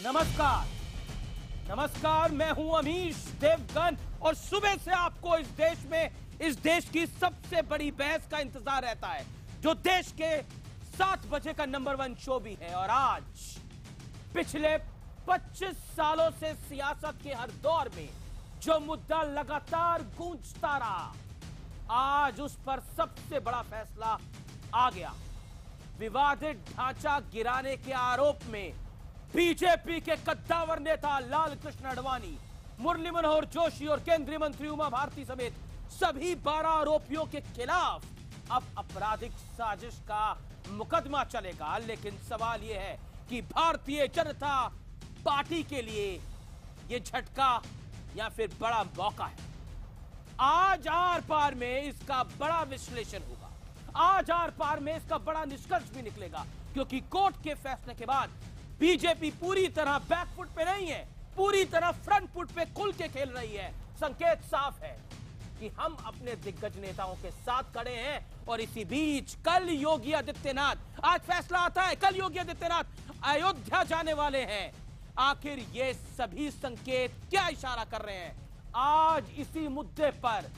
नमस्कार नमस्कार, मैं हूं अमीश देवगन और सुबह से आपको इस देश की सबसे बड़ी बहस का इंतजार रहता है, जो देश के 7 बजे का नंबर 1 शो भी है। और आज पिछले 25 सालों से सियासत के हर दौर में जो मुद्दा लगातार गूंजता रहा, आज उस पर सबसे बड़ा फैसला आ गया। विवादित ढांचा गिराने के आरोप में बीजेपी के कद्दावर नेता लाल कृष्ण आडवाणी, मुरली मनोहर जोशी और केंद्रीय मंत्री उमा भारती समेत सभी 12 आरोपियों के खिलाफ अब आपराधिक साजिश का मुकदमा चलेगा। लेकिन सवाल यह है कि भारतीय जनता पार्टी के लिए यह झटका या फिर बड़ा मौका है। आज आर पार में इसका बड़ा विश्लेषण होगा, आज आर पार में इसका बड़ा निष्कर्ष भी निकलेगा, क्योंकि कोर्ट के फैसले के बाद बीजेपी पूरी तरह बैकफुट पे नहीं है, पूरी तरह फ्रंट फुट पे खुल के खेल रही है। संकेत साफ है कि हम अपने दिग्गज नेताओं के साथ खड़े हैं। और इसी बीच कल योगी आदित्यनाथ, आज फैसला आता है, कल योगी आदित्यनाथ अयोध्या जाने वाले हैं। आखिर ये सभी संकेत क्या इशारा कर रहे हैं? आज इसी मुद्दे पर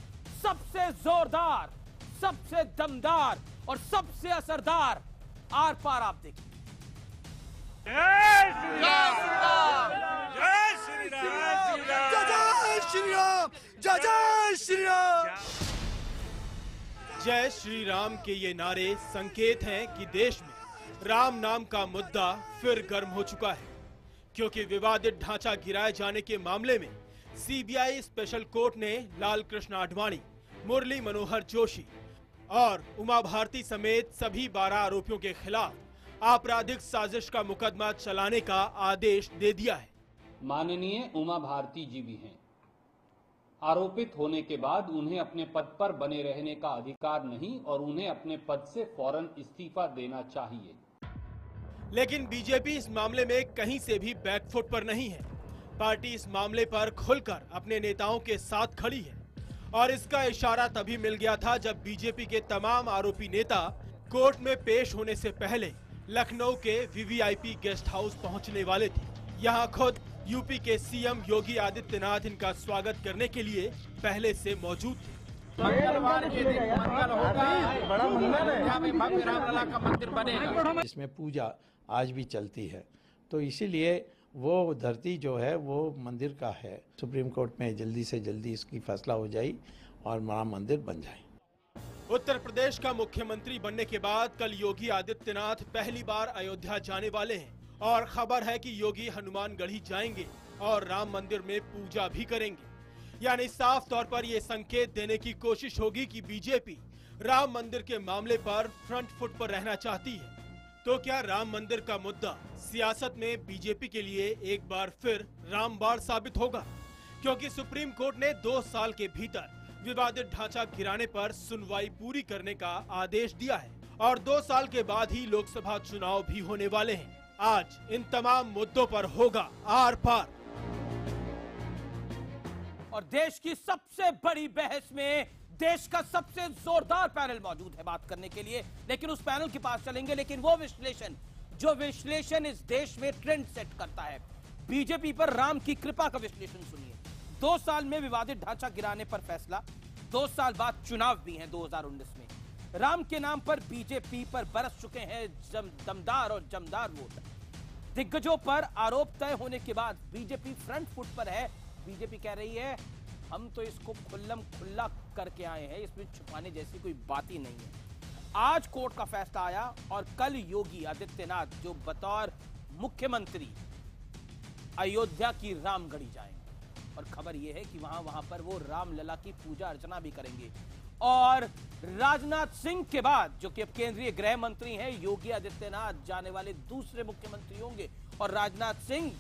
सबसे जोरदार, सबसे दमदार और सबसे असरदार आर पार आप देखिए। जय श्री राम, जय श्री राम, जय श्री राम, जय श्री राम। जय श्री राम के ये नारे संकेत हैं कि देश में राम नाम का मुद्दा फिर गर्म हो चुका है, क्योंकि विवादित ढांचा गिराए जाने के मामले में सीबीआई स्पेशल कोर्ट ने लाल कृष्ण आडवाणी, मुरली मनोहर जोशी और उमा भारती समेत सभी 12 आरोपियों के खिलाफ आपराधिक साजिश का मुकदमा चलाने का आदेश दे दिया है। माननीय उमा भारती जी भी हैं। आरोपित होने के बाद उन्हें अपने पद पर बने रहने का अधिकार नहीं और उन्हें अपने पद से फौरन इस्तीफा देना चाहिए। लेकिन बीजेपी इस मामले में कहीं से भी बैकफुट पर नहीं है। पार्टी इस मामले पर खुलकर अपने नेताओं के साथ खड़ी है और इसका इशारा तभी मिल गया था जब बीजेपी के तमाम आरोपी नेता कोर्ट में पेश होने से पहले लखनऊ के वीवीआईपी गेस्ट हाउस पहुंचने वाले थे। यहां खुद यूपी के सीएम योगी आदित्यनाथ इनका स्वागत करने के लिए पहले से मौजूद थे। मंगलवार के दिन मंगल होगा, बड़ा मंगल है, यहाँ में भव्य रामलला का मंदिर बनेगा। इसमें पूजा आज भी चलती है, तो इसीलिए वो धरती जो है वो मंदिर का है। सुप्रीम कोर्ट में जल्दी से जल्दी इसकी फैसला हो जाए और राम मंदिर बन जाए। उत्तर प्रदेश का मुख्यमंत्री बनने के बाद कल योगी आदित्यनाथ पहली बार अयोध्या जाने वाले हैं और खबर है कि योगी हनुमानगढ़ी जाएंगे और राम मंदिर में पूजा भी करेंगे। यानी साफ तौर पर यह संकेत देने की कोशिश होगी कि बीजेपी राम मंदिर के मामले पर फ्रंट फुट पर रहना चाहती है। तो क्या राम मंदिर का मुद्दा सियासत में बीजेपी के लिए एक बार फिर रामबाण साबित होगा? क्योंकि सुप्रीम कोर्ट ने 2 साल के भीतर विवादित ढांचा गिराने पर सुनवाई पूरी करने का आदेश दिया है और 2 साल के बाद ही लोकसभा चुनाव भी होने वाले हैं। आज इन तमाम मुद्दों पर होगा आर पार। और देश की सबसे बड़ी बहस में देश का सबसे जोरदार पैनल मौजूद है बात करने के लिए, लेकिन उस पैनल के पास चलेंगे। लेकिन वो विश्लेषण इस देश में ट्रेंड सेट करता है। बीजेपी पर राम की कृपा का विश्लेषण सुनिए। 2 साल में विवादित ढांचा गिराने पर फैसला, 2 साल बाद चुनाव भी हैं 2019 में। राम के नाम पर बीजेपी पर बरस चुके हैं दमदार और जमदार वोट। दिग्गजों पर आरोप तय होने के बाद बीजेपी फ्रंट फुट पर है। बीजेपी कह रही है हम तो इसको खुल्लम खुल्ला करके आए हैं, इसमें छुपाने जैसी कोई बात ही नहीं है। आज कोर्ट का फैसला आया और कल योगी आदित्यनाथ जो बतौर मुख्यमंत्री अयोध्या की रामगढ़ी जाएंगे और खबर यह है कि वहां पर वो रामलला की पूजा अर्चना भी करेंगे। और राजनाथ सिंह के बाद, जो कि अब केंद्रीय गृह मंत्री हैं, योगी आदित्यनाथ जाने वाले दूसरे मुख्यमंत्री होंगे। और राजनाथ सिंह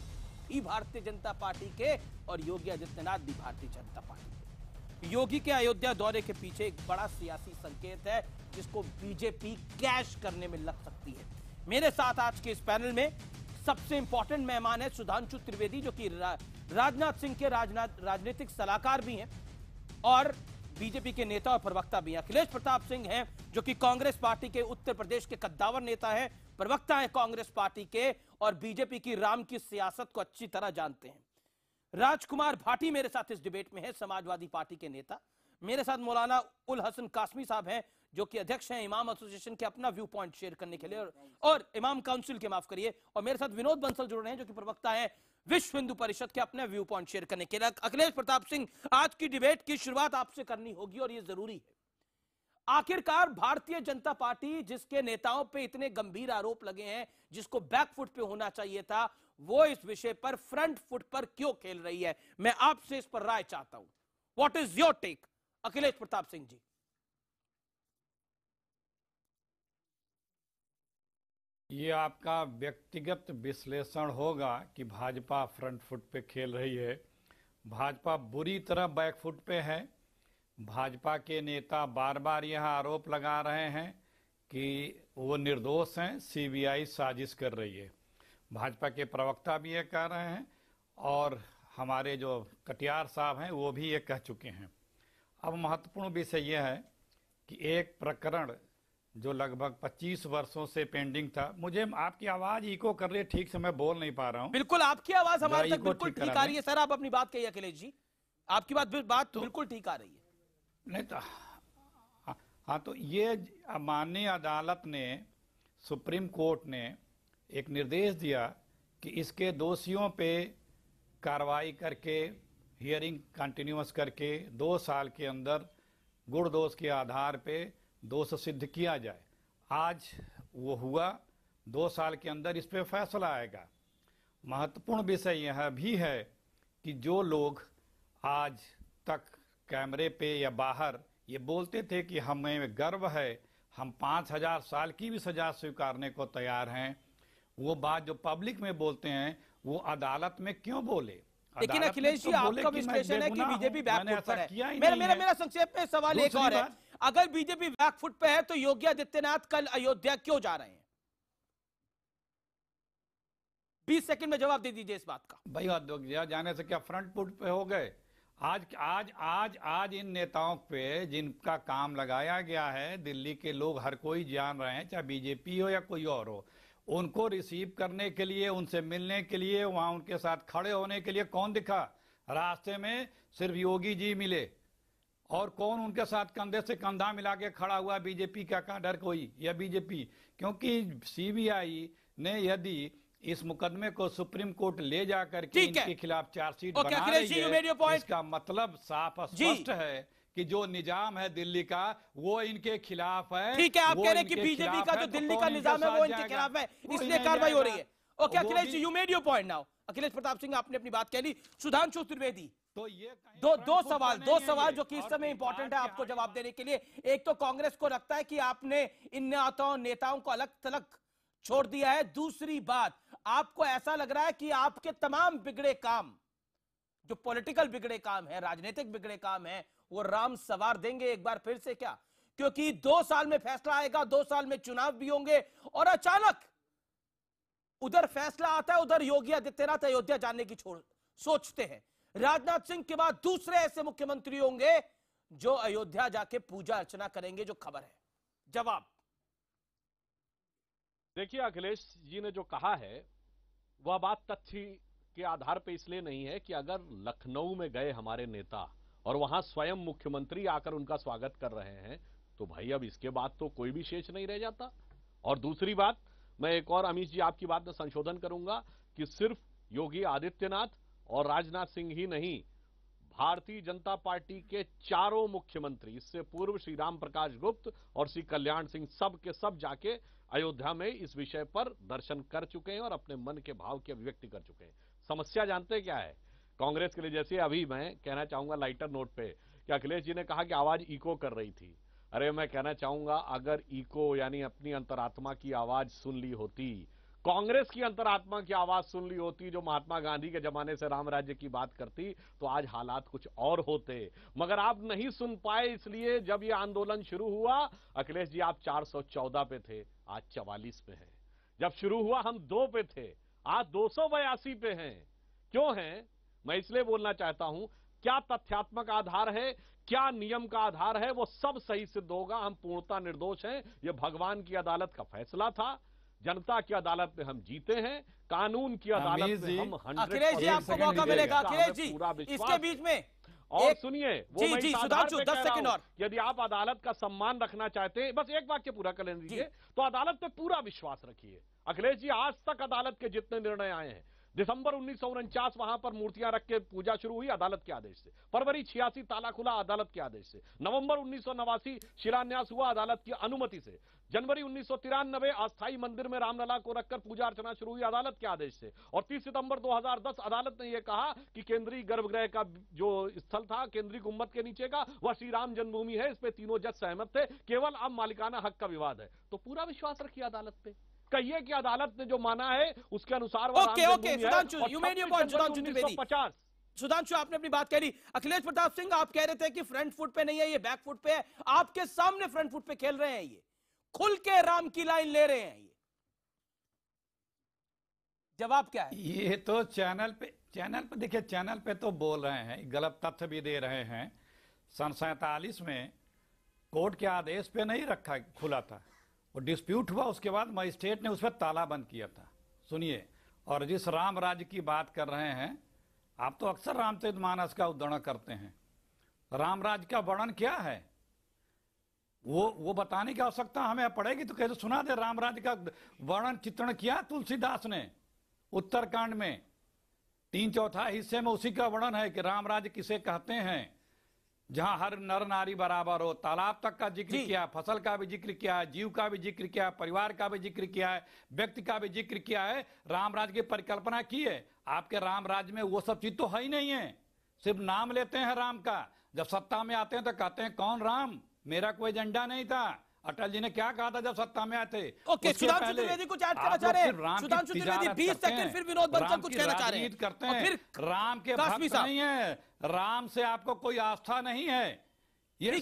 भी भारतीय जनता पार्टी के और योगी आदित्यनाथ भी भारतीय जनता पार्टी के। योगी के अयोध्या दौरे के पीछे एक बड़ा सियासी संकेत है जिसको बीजेपी कैश करने में लग सकती है। मेरे साथ आज के इस पैनल में सबसे इंपॉर्टेंट मेहमान है सुधांशु त्रिवेदी, जो कि राजनाथ सिंह के राजनीतिक सलाहकार भी हैं और बीजेपी के नेता और प्रवक्ता भी हैं। अखिलेश प्रताप सिंह हैं, जो कि कांग्रेस पार्टी के उत्तर प्रदेश के कद्दावर नेता हैं, प्रवक्ता हैं कांग्रेस पार्टी के और बीजेपी की राम की सियासत को अच्छी तरह जानते हैं। राजकुमार भाटी मेरे साथ इस डिबेट में है, समाजवादी पार्टी के नेता। मेरे साथ मौलाना उल हसन कासमी साहब हैं, जो कि अध्यक्ष हैं इमाम एसोसिएशन के, अपना व्यू पॉइंट शेयर करने के लिए, और इमाम काउंसिल के, माफ करिए। और मेरे साथ विनोद बंसल जुड़ रहे हैं, जो कि प्रवक्ता हैं विश्व हिंदू परिषद के, अपने व्यू पॉइंट शेयर करने के लिए। अखिलेश प्रताप सिंह, आज की डिबेट की शुरुआत आपसे करनी होगी और यह जरूरी है। आखिरकार भारतीय जनता पार्टी, जिसके नेताओं पे इतने गंभीर आरोप लगे हैं, जिसको बैकफुट पे होना चाहिए था, वो इस विषय पर फ्रंट फुट पर क्यों खेल रही है? मैं आपसे इस पर राय चाहता हूं। What is your take, Akhilesh Pratap Singh ji? ये आपका व्यक्तिगत विश्लेषण होगा कि भाजपा फ्रंट फुट पे खेल रही है। भाजपा बुरी तरह बैकफुट पे है। भाजपा के नेता बार बार यह आरोप लगा रहे हैं कि वो निर्दोष हैं, सीबीआई साजिश कर रही है। भाजपा के प्रवक्ता भी ये कह रहे हैं और हमारे जो कटियार साहब हैं वो भी ये कह चुके हैं। अब महत्वपूर्ण विषय यह है कि एक प्रकरण जो लगभग 25 वर्षों से पेंडिंग था, मुझे आपकी आवाज इको कर रही है, ठीक से मैं बोल नहीं पा रहा हूं। बिल्कुल आपकी आवाज हमारे तक बिल्कुल ठीक आ रही है। सर आप अपनी बात कहिए अखिलेश जी, आपकी बात बिल्कुल ठीक आ रही है। नहीं तो हाँ, तो ये माननीय अदालत ने, सुप्रीम कोर्ट ने एक निर्देश दिया कि इसके दोषियों पे कार्रवाई करके, हियरिंग कंटिन्यूअस करके 2 साल के अंदर गुण दोष के आधार पे दोष सिद्ध किया जाए। आज वो हुआ, 2 साल के अंदर इस पे फैसला आएगा। महत्वपूर्ण विषय यह भी है कि जो लोग आज तक कैमरे पे या बाहर ये बोलते थे कि हमें गर्व है, हम 5000 साल की भी सजा स्वीकारने को तैयार हैं, वो बात जो पब्लिक में बोलते हैं वो अदालत में क्यों बोले? लेकिन अखिलेश जी, आपका विश्लेषण है कि बीजेपी बैकफुट पर है। मेरा संक्षेप में सवाल एक और है, अगर बीजेपी बैकफुट पे है तो योगी आदित्यनाथ कल अयोध्या क्यों जा रहे हैं? 20 सेकंड में जवाब दे दीजिए इस बात का। भाई अयोध्या जाने से क्या फ्रंट फुट पे हो गए? आज इन नेताओं पे जिनका काम लगाया गया है, दिल्ली के लोग हर कोई जान रहे हैं, चाहे बीजेपी हो या कोई और हो, उनको रिसीव करने के लिए, उनसे मिलने के लिए, वहां उनके साथ खड़े होने के लिए कौन दिखा? रास्ते में सिर्फ योगी जी मिले। और कौन उनके साथ कंधे से कंधा मिला के खड़ा हुआ? बीजेपी का डर कोई या बीजेपी? क्योंकि सीबीआई ने यदि इस मुकदमे को सुप्रीम कोर्ट ले जाकर के इनके खिलाफ चार्जशीट बना रही है, इसका मतलब साफ स्पष्ट है कि जो निजाम है दिल्ली का वो इनके खिलाफ है। ठीक है, आप कह रहे हैं कि बीजेपी का जो दिल्ली का निजाम है वो इनके खिलाफ है, इसलिए कार्रवाई हो रही है। Okay Akhilesh ji, you made your point now. Akhilesh Pratap Singh, आपने अपनी बात कह ली। सुधांशु त्रिवेदी, तो ये दो सवाल जो कि इस समय इंपॉर्टेंट है आपको जवाब देने के लिए। एक तो कांग्रेस को लगता है कि आपने इन नेताओं को अलग थलग छोड़ दिया है। दूसरी बात, आपको ऐसा लग रहा है कि आपके तमाम बिगड़े काम, जो पॉलिटिकल बिगड़े काम है, राजनीतिक बिगड़े काम है, वो राम सवार देंगे एक बार फिर से क्या? क्योंकि 2 साल में फैसला आएगा, 2 साल में चुनाव भी होंगे, और अचानक उधर फैसला आता है, उधर योगी आदित्यनाथ अयोध्या जाने की सोचते हैं। राजनाथ सिंह के बाद दूसरे ऐसे मुख्यमंत्री होंगे जो अयोध्या जाके पूजा अर्चना करेंगे, जो खबर है। जवाब देखिए, अखिलेश जी ने जो कहा है वह बात तथ्य के आधार पर इसलिए नहीं है कि अगर लखनऊ में गए हमारे नेता और वहां स्वयं मुख्यमंत्री आकर उनका स्वागत कर रहे हैं, तो भाई अब इसके बाद तो कोई भी शेष नहीं रह जाता। और दूसरी बात, मैं एक और अमीश जी आपकी बात में संशोधन करूंगा कि सिर्फ योगी आदित्यनाथ और राजनाथ सिंह ही नहीं, भारतीय जनता पार्टी के 4 मुख्यमंत्री, इससे पूर्व श्री राम प्रकाश गुप्त और श्री कल्याण सिंह, सब के सब जाके अयोध्या में इस विषय पर दर्शन कर चुके हैं और अपने मन के भाव की अभिव्यक्ति कर चुके हैं। समस्या जानते क्या है कांग्रेस के लिए? जैसे अभी मैं कहना चाहूंगा लाइटर नोट पे कि अखिलेश जी ने कहा कि आवाज इको कर रही थी। अरे मैं कहना चाहूंगा, अगर इको यानी अपनी अंतरात्मा की आवाज सुन ली होती, कांग्रेस की अंतरात्मा की आवाज सुन ली होती, जो महात्मा गांधी के जमाने से राम राज्य की बात करती, तो आज हालात कुछ और होते। मगर आप नहीं सुन पाए, इसलिए जब ये आंदोलन शुरू हुआ, अखिलेश जी आप 414 पे थे, आज 44 पे हैं। जब शुरू हुआ हम 2 पे थे, आज 282 पे हैं। क्यों हैं? मैं इसलिए बोलना चाहता हूं, क्या तथ्यात्मक आधार है, क्या नियम का आधार है, वो सब सही सिद्ध होगा। हम पूर्णतः निर्दोष हैं, यह भगवान की अदालत का फैसला था। जनता की अदालत में हम जीते हैं, कानून की अदालत में हम 100% अखिलेश जी आपको मौका मिलेगा। अखिलेश जी इसके बीच में और सुनिए, वो मैं इस आधार पे कह 10 सेकंड रहा और हूं, यदि आप अदालत का सम्मान रखना चाहते हैं, बस एक वाक्य पूरा कर लेने दीजिए, तो अदालत पे पूरा विश्वास रखिए। अखिलेश जी, आज तक अदालत के जितने निर्णय आए हैं, दिसंबर 1949 वहां पर मूर्तियां रख के पूजा शुरू हुई अदालत के आदेश से, फरवरी 86 ताला खुला अदालत के आदेश से, नवंबर 1989 शिलान्यास हुआ अदालत की अनुमति से, जनवरी 1993 अस्थायी मंदिर में रामलला को रखकर पूजा अर्चना शुरू हुई अदालत के आदेश से, और 30 सितंबर 2010 अदालत ने यह कहा कि केंद्रीय गर्भगृह का जो स्थल था केंद्रीय गुंबद के नीचे का, वह श्री राम जन्मभूमि है। इस पे तीनों जज सहमत थे, केवल अब मालिकाना हक का विवाद है। तो पूरा विश्वास रखिए अदालत पे, कहिए कि अदालत ने जो माना है उसके अनुसार सुधांशु आपने अपनी बात कह ली। अखिलेश प्रताप सिंह, आप कह रहे थे कि फ्रंट फुट पे नहीं है, ये बैक फुट पे है। आपके सामने फ्रंट फुट पे खेल रहे हैं, ये खुल के राम की लाइन ले रहे हैं। ये जवाब क्या है? ये तो चैनल पे देखिए, चैनल पे तो बोल रहे हैं, गलत तथ्य भी दे रहे हैं। सन 47 में कोर्ट के आदेश पे नहीं रखा, खुला था, वो डिस्प्यूट हुआ, उसके बाद मजिस्ट्रेट ने उस पर ताला बंद किया था। सुनिए, और जिस राम राज्य की बात कर रहे हैं आप, तो अक्सर रामचरितमानस का उद्धरण करते हैं। राम राज्य का वर्णन क्या है वो बताने की आवश्यकता हमें पड़ेगी तो कैसे सुना दे। राम राज्य का वर्णन चित्रण किया तुलसीदास ने उत्तरकांड में, 3/4 हिस्से में उसी का वर्णन है कि राम राज्य किसे कहते हैं, जहां हर नर नारी बराबर हो। तालाब तक का जिक्र किया, फसल का भी जिक्र किया है, जीव का भी जिक्र किया है, परिवार का भी जिक्र किया है, व्यक्ति का भी जिक्र किया है। राम राज्य की परिकल्पना की है। आपके राम राज्य में वो सब चीज तो है ही नहीं है, सिर्फ नाम लेते हैं राम का। जब सत्ता में आते हैं तो कहते हैं कौन राम, मेरा कोई एजेंडा नहीं था। अटल जी ने क्या कहा था जब सत्ता में आए थे? ओके, सुधांशु त्रिवेदी कुछ ऐड करना चाह रहे हैं? सुधांशु त्रिवेदी 20 सेकंड, फिर विनोद बंसल कुछ कहना चाह रहे हैं। करते हैं, फिर राम के भक्त नहीं है, राम से आपको कोई आस्था नहीं है। ये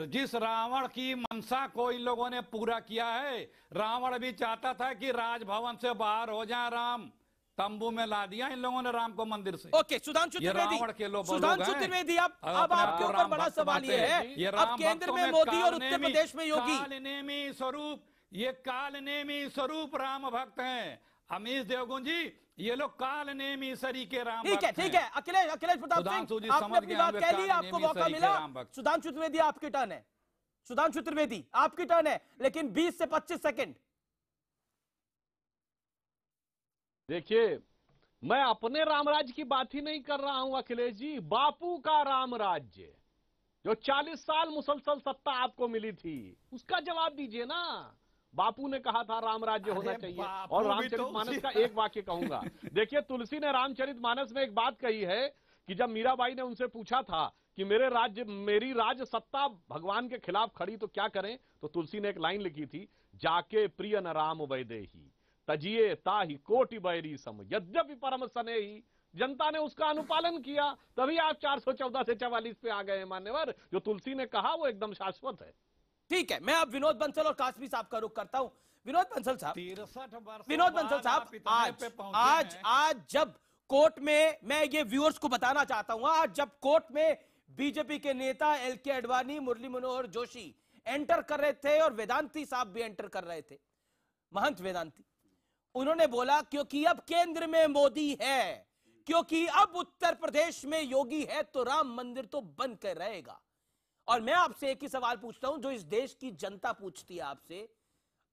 जिस रावण की मनसा को इन लोगों ने पूरा किया है, रावण भी चाहता था कि राजभवन से बाहर हो जाए राम, तंबू में ला दिया इन लोगों ने राम को मंदिर से। ओके, सुधांशु त्रिवेदी, अब आपके ऊपर बड़ा सवाल ये है, अब केंद्र में मोदी और उत्तर प्रदेश में योगी, कालनेमी स्वरूप, ये कालनेमी स्वरूप राम भक्त हैं। अमीश देवगुन जी, ये लोग कालनेमी सरी के राम भक्त हैं। ठीक है। अखिलेश प्रताप सिंह, आपने अपनी बात कह ली, आपको मौका मिला। सुधांशु त्रिवेदी आपकी टर्न है। सुधांशु त्रिवेदी आपकी टर्न है, लेकिन 20 से 25 सेकंड। देखिए, मैं अपने रामराज्य की बात ही नहीं कर रहा हूं अखिलेश जी, बापू का राम राज्य, जो 40 साल मुसलसल सत्ता आपको मिली थी, उसका जवाब दीजिए ना। बापू ने कहा था राम राज्य होना चाहिए। और रामचरितमानस का एक वाक्य कहूंगा। देखिए, तुलसी ने रामचरितमानस में एक बात कही है कि जब मीराबाई ने उनसे पूछा था कि मेरी राज्य सत्ता भगवान के खिलाफ खड़ी तो क्या करें, तो तुलसी ने एक लाइन लिखी थी, जाके प्रिय न राम वैदेही तजिए ताहि कोटि बैरी सम यद्यपि परम स्नेही। जनता ने उसका अनुपालन किया, तभी आप 414 से 44 पे आ गए हैं मान्यवर। जो तुलसी ने कहा वो एकदम शाश्वत है। ठीक है, मैं अब विनोद बंसल और कासमी साहब का रुख करता हूं। विनोद बंसल साहब, आज जब कोर्ट में, मैं ये व्यूअर्स को बताना चाहता हूं, आज जब कोर्ट में बीजेपी के नेता एलके अडवाणी, मुरली मनोहर जोशी एंटर कर रहे थे और वेदांती साहब भी एंटर कर रहे थे, महंत वेदांती, उन्होंने बोला क्योंकि अब केंद्र में मोदी है, क्योंकि अब उत्तर प्रदेश में योगी है, तो राम मंदिर तो बन कर रहेगा। और मैं आपसे एक ही सवाल पूछता हूं, जो इस देश की जनता पूछती है आपसे।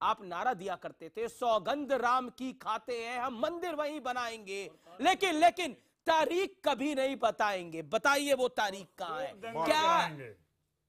आप नारा दिया करते थे, सौगंध राम की खाते हैं, हम मंदिर वहीं बनाएंगे, लेकिन तारीख कभी नहीं बताएंगे। बताइए वो तारीख कहां है? क्या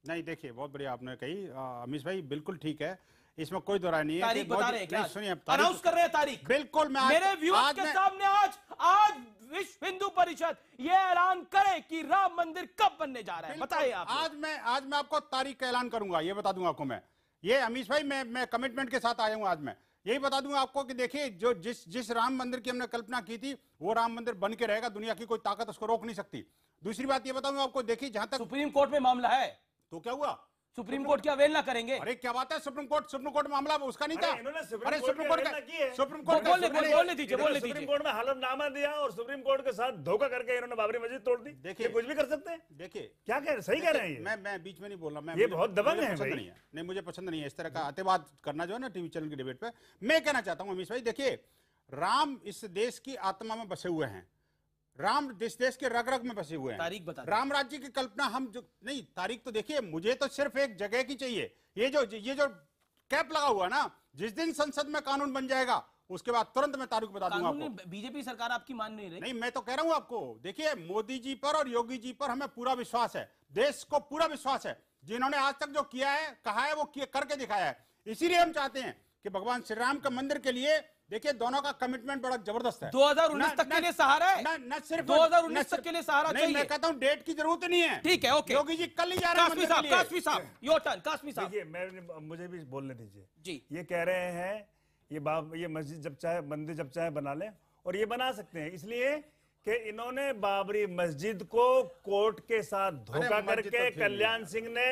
नहीं, देखिए, बहुत बढ़िया आपने कही अमीश भाई, बिल्कुल ठीक है, इसमें कोई दो राय नहीं है। तारीख बता रहे हैं क्या? सुनिए, अनाउंस कर रहे हैं तारीख। बिल्कुल, मेरे व्यूअर्स के सामने आज विश्व हिंदू परिषद ये ऐलान करे कि राम मंदिर कब बनने जा रहा है, बताइए आप। आज मैं आपको तारीख का ऐलान करूंगा, ये बता दूंगा आपको मैं। ये अमीश भाई, मैं कमिटमेंट के साथ आया हूं। आज मैं यही बता दूंगा आपको कि देखिए, जो जिस राम मंदिर की हमने कल्पना की थी, वो राम मंदिर बन के रहेगा, दुनिया की कोई ताकत उसको रोक नहीं सकती। दूसरी बात ये बताऊंगा आपको, देखिए, जहां तक सुप्रीम कोर्ट में मामला है, तो क्या हुआ? सुप्रीम कोर्ट की अवहेलना करेंगे? अरे क्या बात है, सुप्रीम कोर्ट मामला उसका नहीं था। इन्होंने अरे सुप्रीम सुप्रीम कोर्ट कोर्ट की की है। सुप्रीम कोर्ट बोलने दीजिए, बोलने सुप्रीम दीजिए। कोर्ट में हलफनामा दिया और सुप्रीम कोर्ट के साथ धोखा करके इन्होंने बाबरी मस्जिद तोड़ दी। देखिए, कुछ भी कर सकते हैं। देखिए क्या कह रहे, सही कह रहे हैं ये? मैं बीच में नहीं बोल रहा, ये बहुत दबंग है भाई। नहीं, मुझे पसंद नहीं है इस तरह का अतिवाद करना जो है ना टीवी चैनल की डिबेट पे। मैं कहना चाहता हूं अमीश भाई, देखिए राम इस देश की आत्मा में बसे हुए हैं, राम देश के रग रग में बसे हुए हैं। तारीख बता, राम राज्य की कल्पना हम जो नहीं, तारीख तो देखिए, मुझे तो सिर्फ एक जगह की चाहिए। ये जो कैप लगा हुआ ना, जिस दिन संसद में कानून बन जाएगा उसके बाद तुरंत मैं तारीख बता दूंगा आपको। बीजेपी सरकार आपकी मान नहीं रही। नहीं, मैं तो कह रहा हूं आपको, देखिए मोदी जी पर और योगी जी पर हमें पूरा विश्वास है, देश को पूरा विश्वास है। जिन्होंने आज तक जो किया है, कहा है, वो करके दिखाया है। इसीलिए हम चाहते हैं कि भगवान श्री राम के मंदिर के लिए, देखिए दोनों का कमिटमेंट बड़ा जबरदस्त है। 2019 तक के लिए सहारा है, न सिर्फ 2019 तक के लिए सहारा चाहिए। मैं कहता हूं डेट की जरूरत नहीं है। ठीक है, ओके। योगी जी कल ही जा रहे हैं कासमी साहब, योर टर्न। कासमी साहब, देखिए मुझे भी बोलने दीजिए जी। ये कह रहे हैं ये मस्जिद जब चाहे, मंदिर जब चाहे बना लें, और ये बना सकते हैं इसलिए कि इन्होंने बाबरी मस्जिद को कोर्ट के साथ धोखा करके कल्याण सिंह ने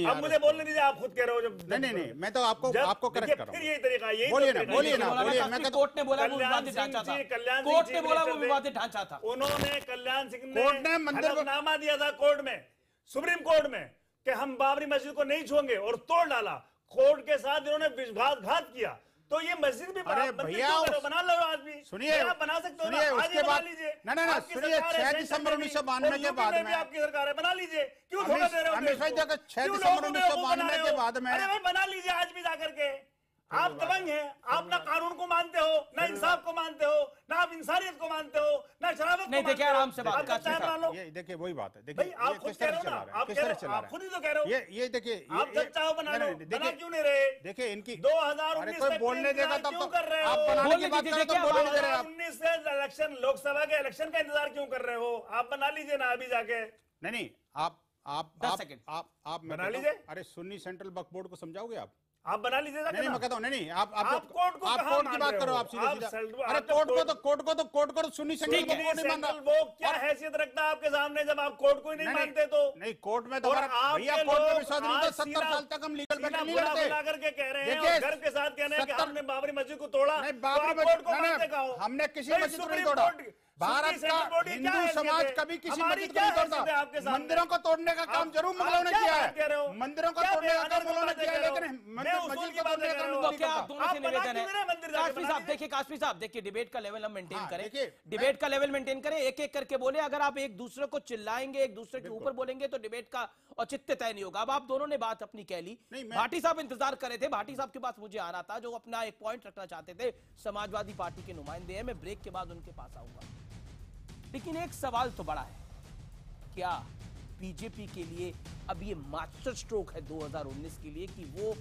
अब मुझे बोलने दीजिए, आप खुद कह रहे हो जब नहीं, मैं तो आपको करेक्ट कर रहा हूं। फिर यही तरीका, यही बोलिए ना, मैं कहता कोर्ट ने बोला वो विवादित ढांचा था, कोर्ट ने बोला वो विवादित ढांचा था। उन्होंने कल्याण सिंह कोर्ट ने मंदिर हलफनामा दिया था कोर्ट में, सुप्रीम कोर्ट में, कि हम बाबरी मस्जिद को नहीं छूएंगे, और तोड़ डाला। कोर्ट के साथ इन्होंने विश्वासघात किया। तो ये मस्जिद भी भैया बना लो आज भी, सुनिए, आप बना सकते हो ना, उसके बाद लीजिए। ना सुनिए, 6 दिसंबर 1992 के बाद में आपकी सरकार है, बना लीजिए। क्यों धोखा दे रहे हो? 6 दिसंबर 1992 के बाद में, अरे भाई बना लीजिए आज भी जाकर के। आप दबंग हैं, आप ना कानून को मानते हो, ना इंसाफ को मानते हो, ना आप इंसानियत को मानते हो, ना शराबत नहीं। देखिए आराम से बात कर, ये देखिए वही बात है। देखिए आप खुद कह रहे हो ना, आप खुद ही तो कह रहे हो। ये देखिए, आप जब चाहो बना लो, बना क्यों नहीं रहे? देखिए इनकी 2019 कोई बोलने देगा तब क्यों कर रहे हो? आप बनाने की बात करें तो बोलने नहीं दे रहे आप। 2019 से इलेक्शन, लोकसभा के इलेक्शन का इंतजार क्यों कर रहे हो? आप बना लीजिए ना अभी जाके। नहीं, आप 10 सेकंड आप बना लीजिए। अरे सुन्नी सेंट्रल वक्फ बोर्ड को समझाओगे आप? आप बना लीजिए। नहीं, मैं कहता हूं नहीं, आप कोर्ट की बात करो, आप सीधे अरे कोर्ट को तो सुन्नी सेंट्रल वक्फ बोर्ड नहीं मान रहा। वो क्या हैसियत रखता है आपके सामने जब आप कोर्ट को ही नहीं मानते? तो नहीं, कोर्ट में तो भैया कोर्ट में विश्वास नहीं था। 70 साल तक हम लीगल बैटल नहीं लड़ते। करके कह रहे हैं और गर्व के साथ कह रहे हैं कि हमने बाबरी मस्जिद को तोड़ा। हमने किसी मस्जिद को नहीं तोड़ा। भारत का हिंदू समाज कभी किसी मस्जिद को नहीं तोड़ता। मंदिरों को तोड़ने का काम जरूर मुगलों ने किया है, मंदिरों को तोड़ने का काम मुगलों ने किया है, लेकिन मस्जिद को तोड़ने का काम क्या आप दोनों से निवेदन है? कासमी साहब देखिए, डिबेट का लेवल हम मेंटेन करें, डिबेट का लेवल मेंटेन करें, एक एक करके बोले। अगर आप एक दूसरे को चिल्लाएंगे, एक दूसरे के ऊपर बोलेंगे तो डिबेट का औचित्य तय नहीं होगा। अब आप दोनों ने बात अपनी कह ली, भाटी साहब इंतजार कर रहे थे, भाटी साहब के पास मुझे आना था जो अपना एक पॉइंट रखना चाहते थे। समाजवादी पार्टी के नुमाइंदे हैं, मैं ब्रेक के बाद उनके पास आऊंगा। लेकिन एक सवाल तो बड़ा है, क्या बीजेपी के लिए अब ये मास्टर स्ट्रोक है 2019 के लिए कि वो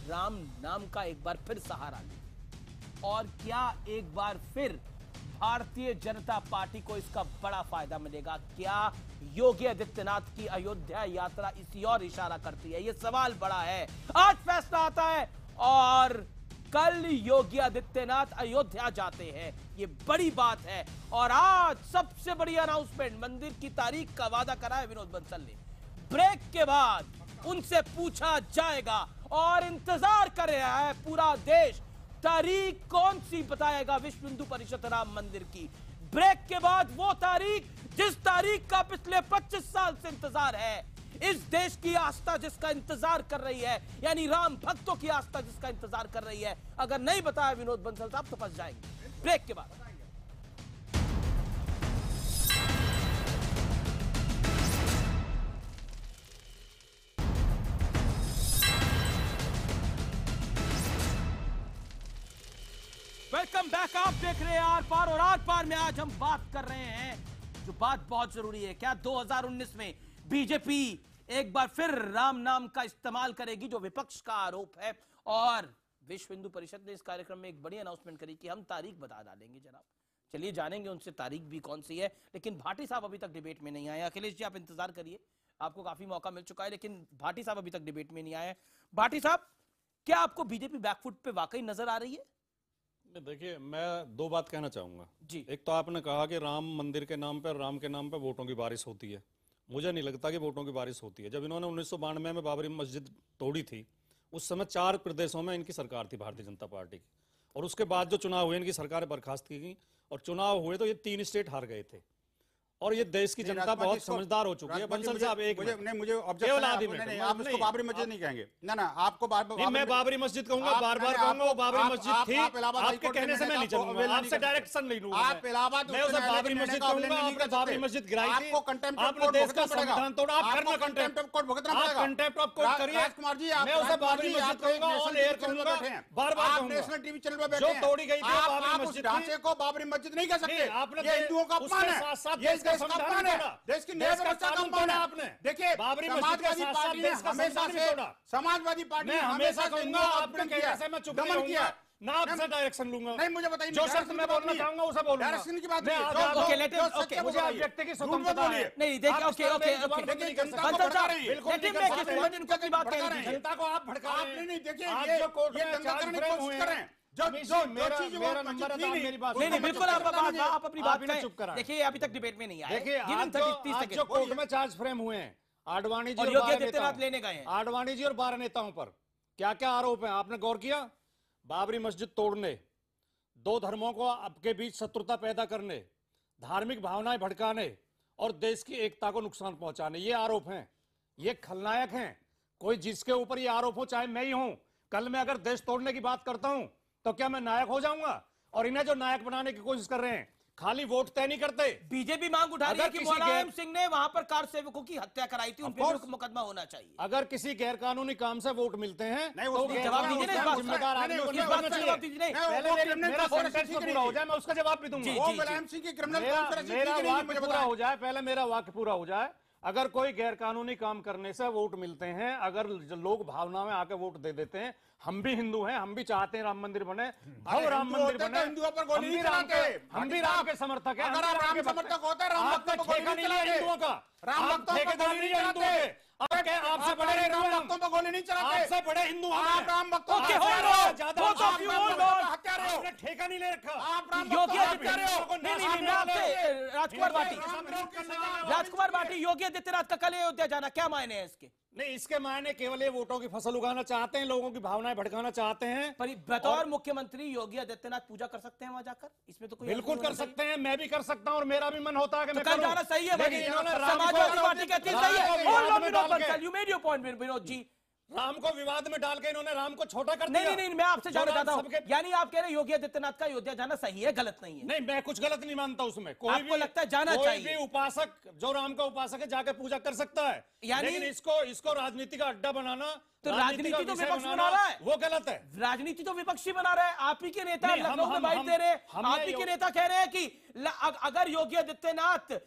राम नाम का एक बार फिर सहारा ले, और क्या एक बार फिर भारतीय जनता पार्टी को इसका बड़ा फायदा मिलेगा? क्या योगी आदित्यनाथ की अयोध्या यात्रा इसी और इशारा करती है? ये सवाल बड़ा है। आज फैसला आता है और कल योगी आदित्यनाथ अयोध्या जाते हैं, ये बड़ी बात है। और आज सबसे बड़ी अनाउंसमेंट, मंदिर की तारीख का वादा करा है विनोद बंसल ने। ब्रेक के बाद उनसे पूछा जाएगा और इंतजार कर रहा है पूरा देश, तारीख कौन सी बताएगा विश्व हिंदू परिषद राम मंदिर की। ब्रेक के बाद वो तारीख जिस तारीख का पिछले 25 साल से इंतजार है, इस देश की आस्था जिसका इंतजार कर रही है, यानी राम भक्तों की आस्था जिसका इंतजार कर रही है, अगर नहीं बताया विनोद बंसल साहब तो फंस जाएंगे। ब्रेक के बाद वेलकम बैक। आप देख रहे हैं आर पार, और आर पार में आज हम बात कर रहे हैं जो बात बहुत जरूरी है। क्या 2019 में बीजेपी एक बार फिर राम नाम का इस्तेमाल करेगी, जो विपक्ष का आरोप है? और विश्व हिंदू परिषद ने इस कार्यक्रम में एक बड़ी अनाउंसमेंट करी कि हम तारीख बता डालेंगे। जनाब चलिए जानेंगे उनसे तारीख भी कौन सी है। लेकिन भाटी साहब अभी तक डिबेट में नहीं आए। अखिलेश जी आप इंतजार करिए, आपको काफी मौका मिल चुका है, लेकिन भाटी साहब अभी तक डिबेट में नहीं आए। भाटी साहब, क्या आपको बीजेपी बैकफुट पे वाकई नजर आ रही है? देखिए, मैं दो बात कहना चाहूंगा जी। एक तो आपने कहा कि राम मंदिर के नाम पर, राम के नाम पर वोटों की बारिश होती है। मुझे नहीं लगता कि वोटों की बारिश होती है। जब इन्होंने 1992 में बाबरी मस्जिद तोड़ी थी, उस समय 4 प्रदेशों में इनकी सरकार थी, भारतीय जनता पार्टी की, और उसके बाद जो चुनाव हुए इनकी सरकारें बर्खास्त की गई, और चुनाव हुए तो ये 3 स्टेट हार गए थे। और ये देश की जनता बहुत समझदार हो चुकी है। बंसल साहब एक मुझे केवल आधी मिनट, आप उसको बाबरी मस्जिद नहीं कहेंगे ना, आपको मैं बाबरी मस्जिद कहूंगा, बार-बार कहूंगा वो बाबरी मस्जिद थी। आपके कहने से मैं नहीं चलूंगा, आपसे डायरेक्शन नहीं लूंगा। आप इलाहाबाद मैं उसे बाबरी मस्जिद कहूंगा, आपने बाबरी मस्जिद गिराई थी, आपने देश का संविधान तोड़ा, आप करना कंटेम्प्ट ऑफ कोर्ट भुगतना पड़ेगा। आप कंटेम्प्ट ऑफ कोर्ट करिए राजकुमार जी, मैं उसे बाबरी मस्जिद कहूंगा, ऑन एयर कहूंगा, बार-बार कहूंगा। नेशनल टीवी चैनल पर बैठे जो हैं, तोड़ी गई थी बाबरी मस्जिद, ढांचे को बाबरी मस्जिद नहीं कह सकते। आपने ये हिंदुओं का अपमान है, ये देश का अपमान है, देश की न्याय व्यवस्था का अपमान है। आपने देखिए, बाबरी समाजवादी पार्टी ने हमेशा से समाजवादी पार्टी ने हमेशा से कहूंगा, आपके कहने से मैं चुप नहीं किया ना, आपसे डायरेक्शन लूंगा। नहीं, मुझे बताइए, जो शब्द मैं बोलना चाहूंगा उसे बोलूंगा। डायरेक्शन की बात नहीं, ओके, लेट इट, ओके, मुझे अभिव्यक्ति की स्वतंत्रता है। नहीं, देखिए, ओके, ओके, ओके, देखिए, जनता को बंसल भड़का साहब, रही है। लेकिन मैं किस वजह इनको अपनी बात कह रही है। जनता को आप भड़का रहे हैं। आपने नहीं, देखिए, आज जो कोर्ट में दंगा चार्ज करने की फ्रेम कोशिश हुए कर रहे हैं। जो चीज मेरा नंबर है, तो आप मेरी बात नहीं, बिल्कुल आप अपनी बात इन्हें चुप कराएं। देखिए, अभी तक डिबेट में नहीं आए। देखिए, आज जो कोर्ट में चार्ज फ्रेम हुए हैं, आडवाणी जी और और योगी 12 आदित्यनाथ नेताओं, लेने गए हैं। आडवाणी जी और 12 नेताओं पर क्या क्या आरोप हैं, आपने गौर किया? बाबरी मस्जिद तोड़ने, 2 धर्मों को आपके बीच शत्रुता पैदा करने, धार्मिक भावनाएं भड़काने और देश की एकता को नुकसान पहुंचाने, ये आरोप हैं। ये खलनायक हैं। कोई जिसके ऊपर ये आरोप हो, चाहे मैं ही हूं, कल मैं अगर देश तोड़ने की बात करता हूं तो क्या मैं नायक हो जाऊंगा? और इन्हें जो नायक बनाने की कोशिश कर रहे हैं, खाली वोट तय नहीं करते। बीजेपी मांग उठा रही है कि मुलायम सिंह ने वहां पर कार सेवकों की हत्या कराई थी, उन पर मुकदमा होना चाहिए। अगर किसी गैर कानूनी काम से वोट मिलते हैं तो जवाब दीजिए ना इस बात जिम्मेदार आदमी को इस बात का जवाब दीजिए। पहले मेरा सेंटेंस तो पूरा हो जाए, मैं उसका जवाब भी दूंगा। मुलायम सिंह की क्रिमिनल मेरा वाक्य पूरा हो जाए, पहले मेरा वाक्य पूरा हो जाए। अगर कोई गैर कानूनी काम करने से वोट मिलते हैं, अगर लोग भावना में आके वोट दे देते हैं, हम भी हिंदू हैं, हम भी चाहते हैं राम मंदिर बने, भव राम मंदिर बने, हिंदुओं पर गोली नहीं चलाते। हम भी राम के समर्थक हैं। अगर आप राम के समर्थक होते हैं, राम भक्तों पर गोली नहीं चलाते। हिंदुओं का राम भक्तों पर गोली नहीं चलाते। आपसे बड़े राम भक्तों पर गोली नहीं चलाते। आपसे बड़े हिंदू आप राम भक्तों okay, hold on, both of you hold on. हत्यारे हो, ठेका नहीं ले रखा। आप राम योगी भक्तों आदित्यनाथ, नहीं, मैं आपसे राजकुमार भाटी, योगी आदित्यनाथ का कल अयोध्या जाना क्या मायने हैं इसके? नहीं, इसके मायने केवल ये वोटों की फसल उगाना चाहते हैं, लोगों की भावनाएं भड़काना चाहते हैं। पर बतौर मुख्यमंत्री योगी आदित्यनाथ पूजा कर सकते हैं वहां जाकर? इसमें तो कोई बिल्कुल कर सकते हैं, मैं भी कर सकता हूं और मेरा भी मन होता है कि मैं कल करूं। जाना सही है। लेकिन इन्होंने राम समाजवादी को पार्टी कहती है सही है। Hold on, Vinod Bansal, you made your point, Vinod ji. Ram को विवाद में डाल के इन्होंने राम को छोटा कर दिया। नहीं, मैं आपसे जानना चाहता हूं, यानी आप कह रहे हैं योगी आदित्यनाथ का अयोध्या जाना सही है, गलत नहीं है? नहीं, मैं कुछ गलत नहीं मानता उसमें। कोई आपको लगता है जाना चाहिए? कोई भी उपासक जो राम का उपासक है जाके पूजा कर सकता है, लेकिन इसको राजनीति का अड्डा बनाना, तो राजनीति तो विपक्ष बना रहा है, वो गलत है। राजनीति तो विपक्षी बना रहा है। आप ही के नेता लखनऊ में बाइट दे रहे हैं, आप ही के नेता कह रहे हैं कि अगर योगी आदित्यनाथ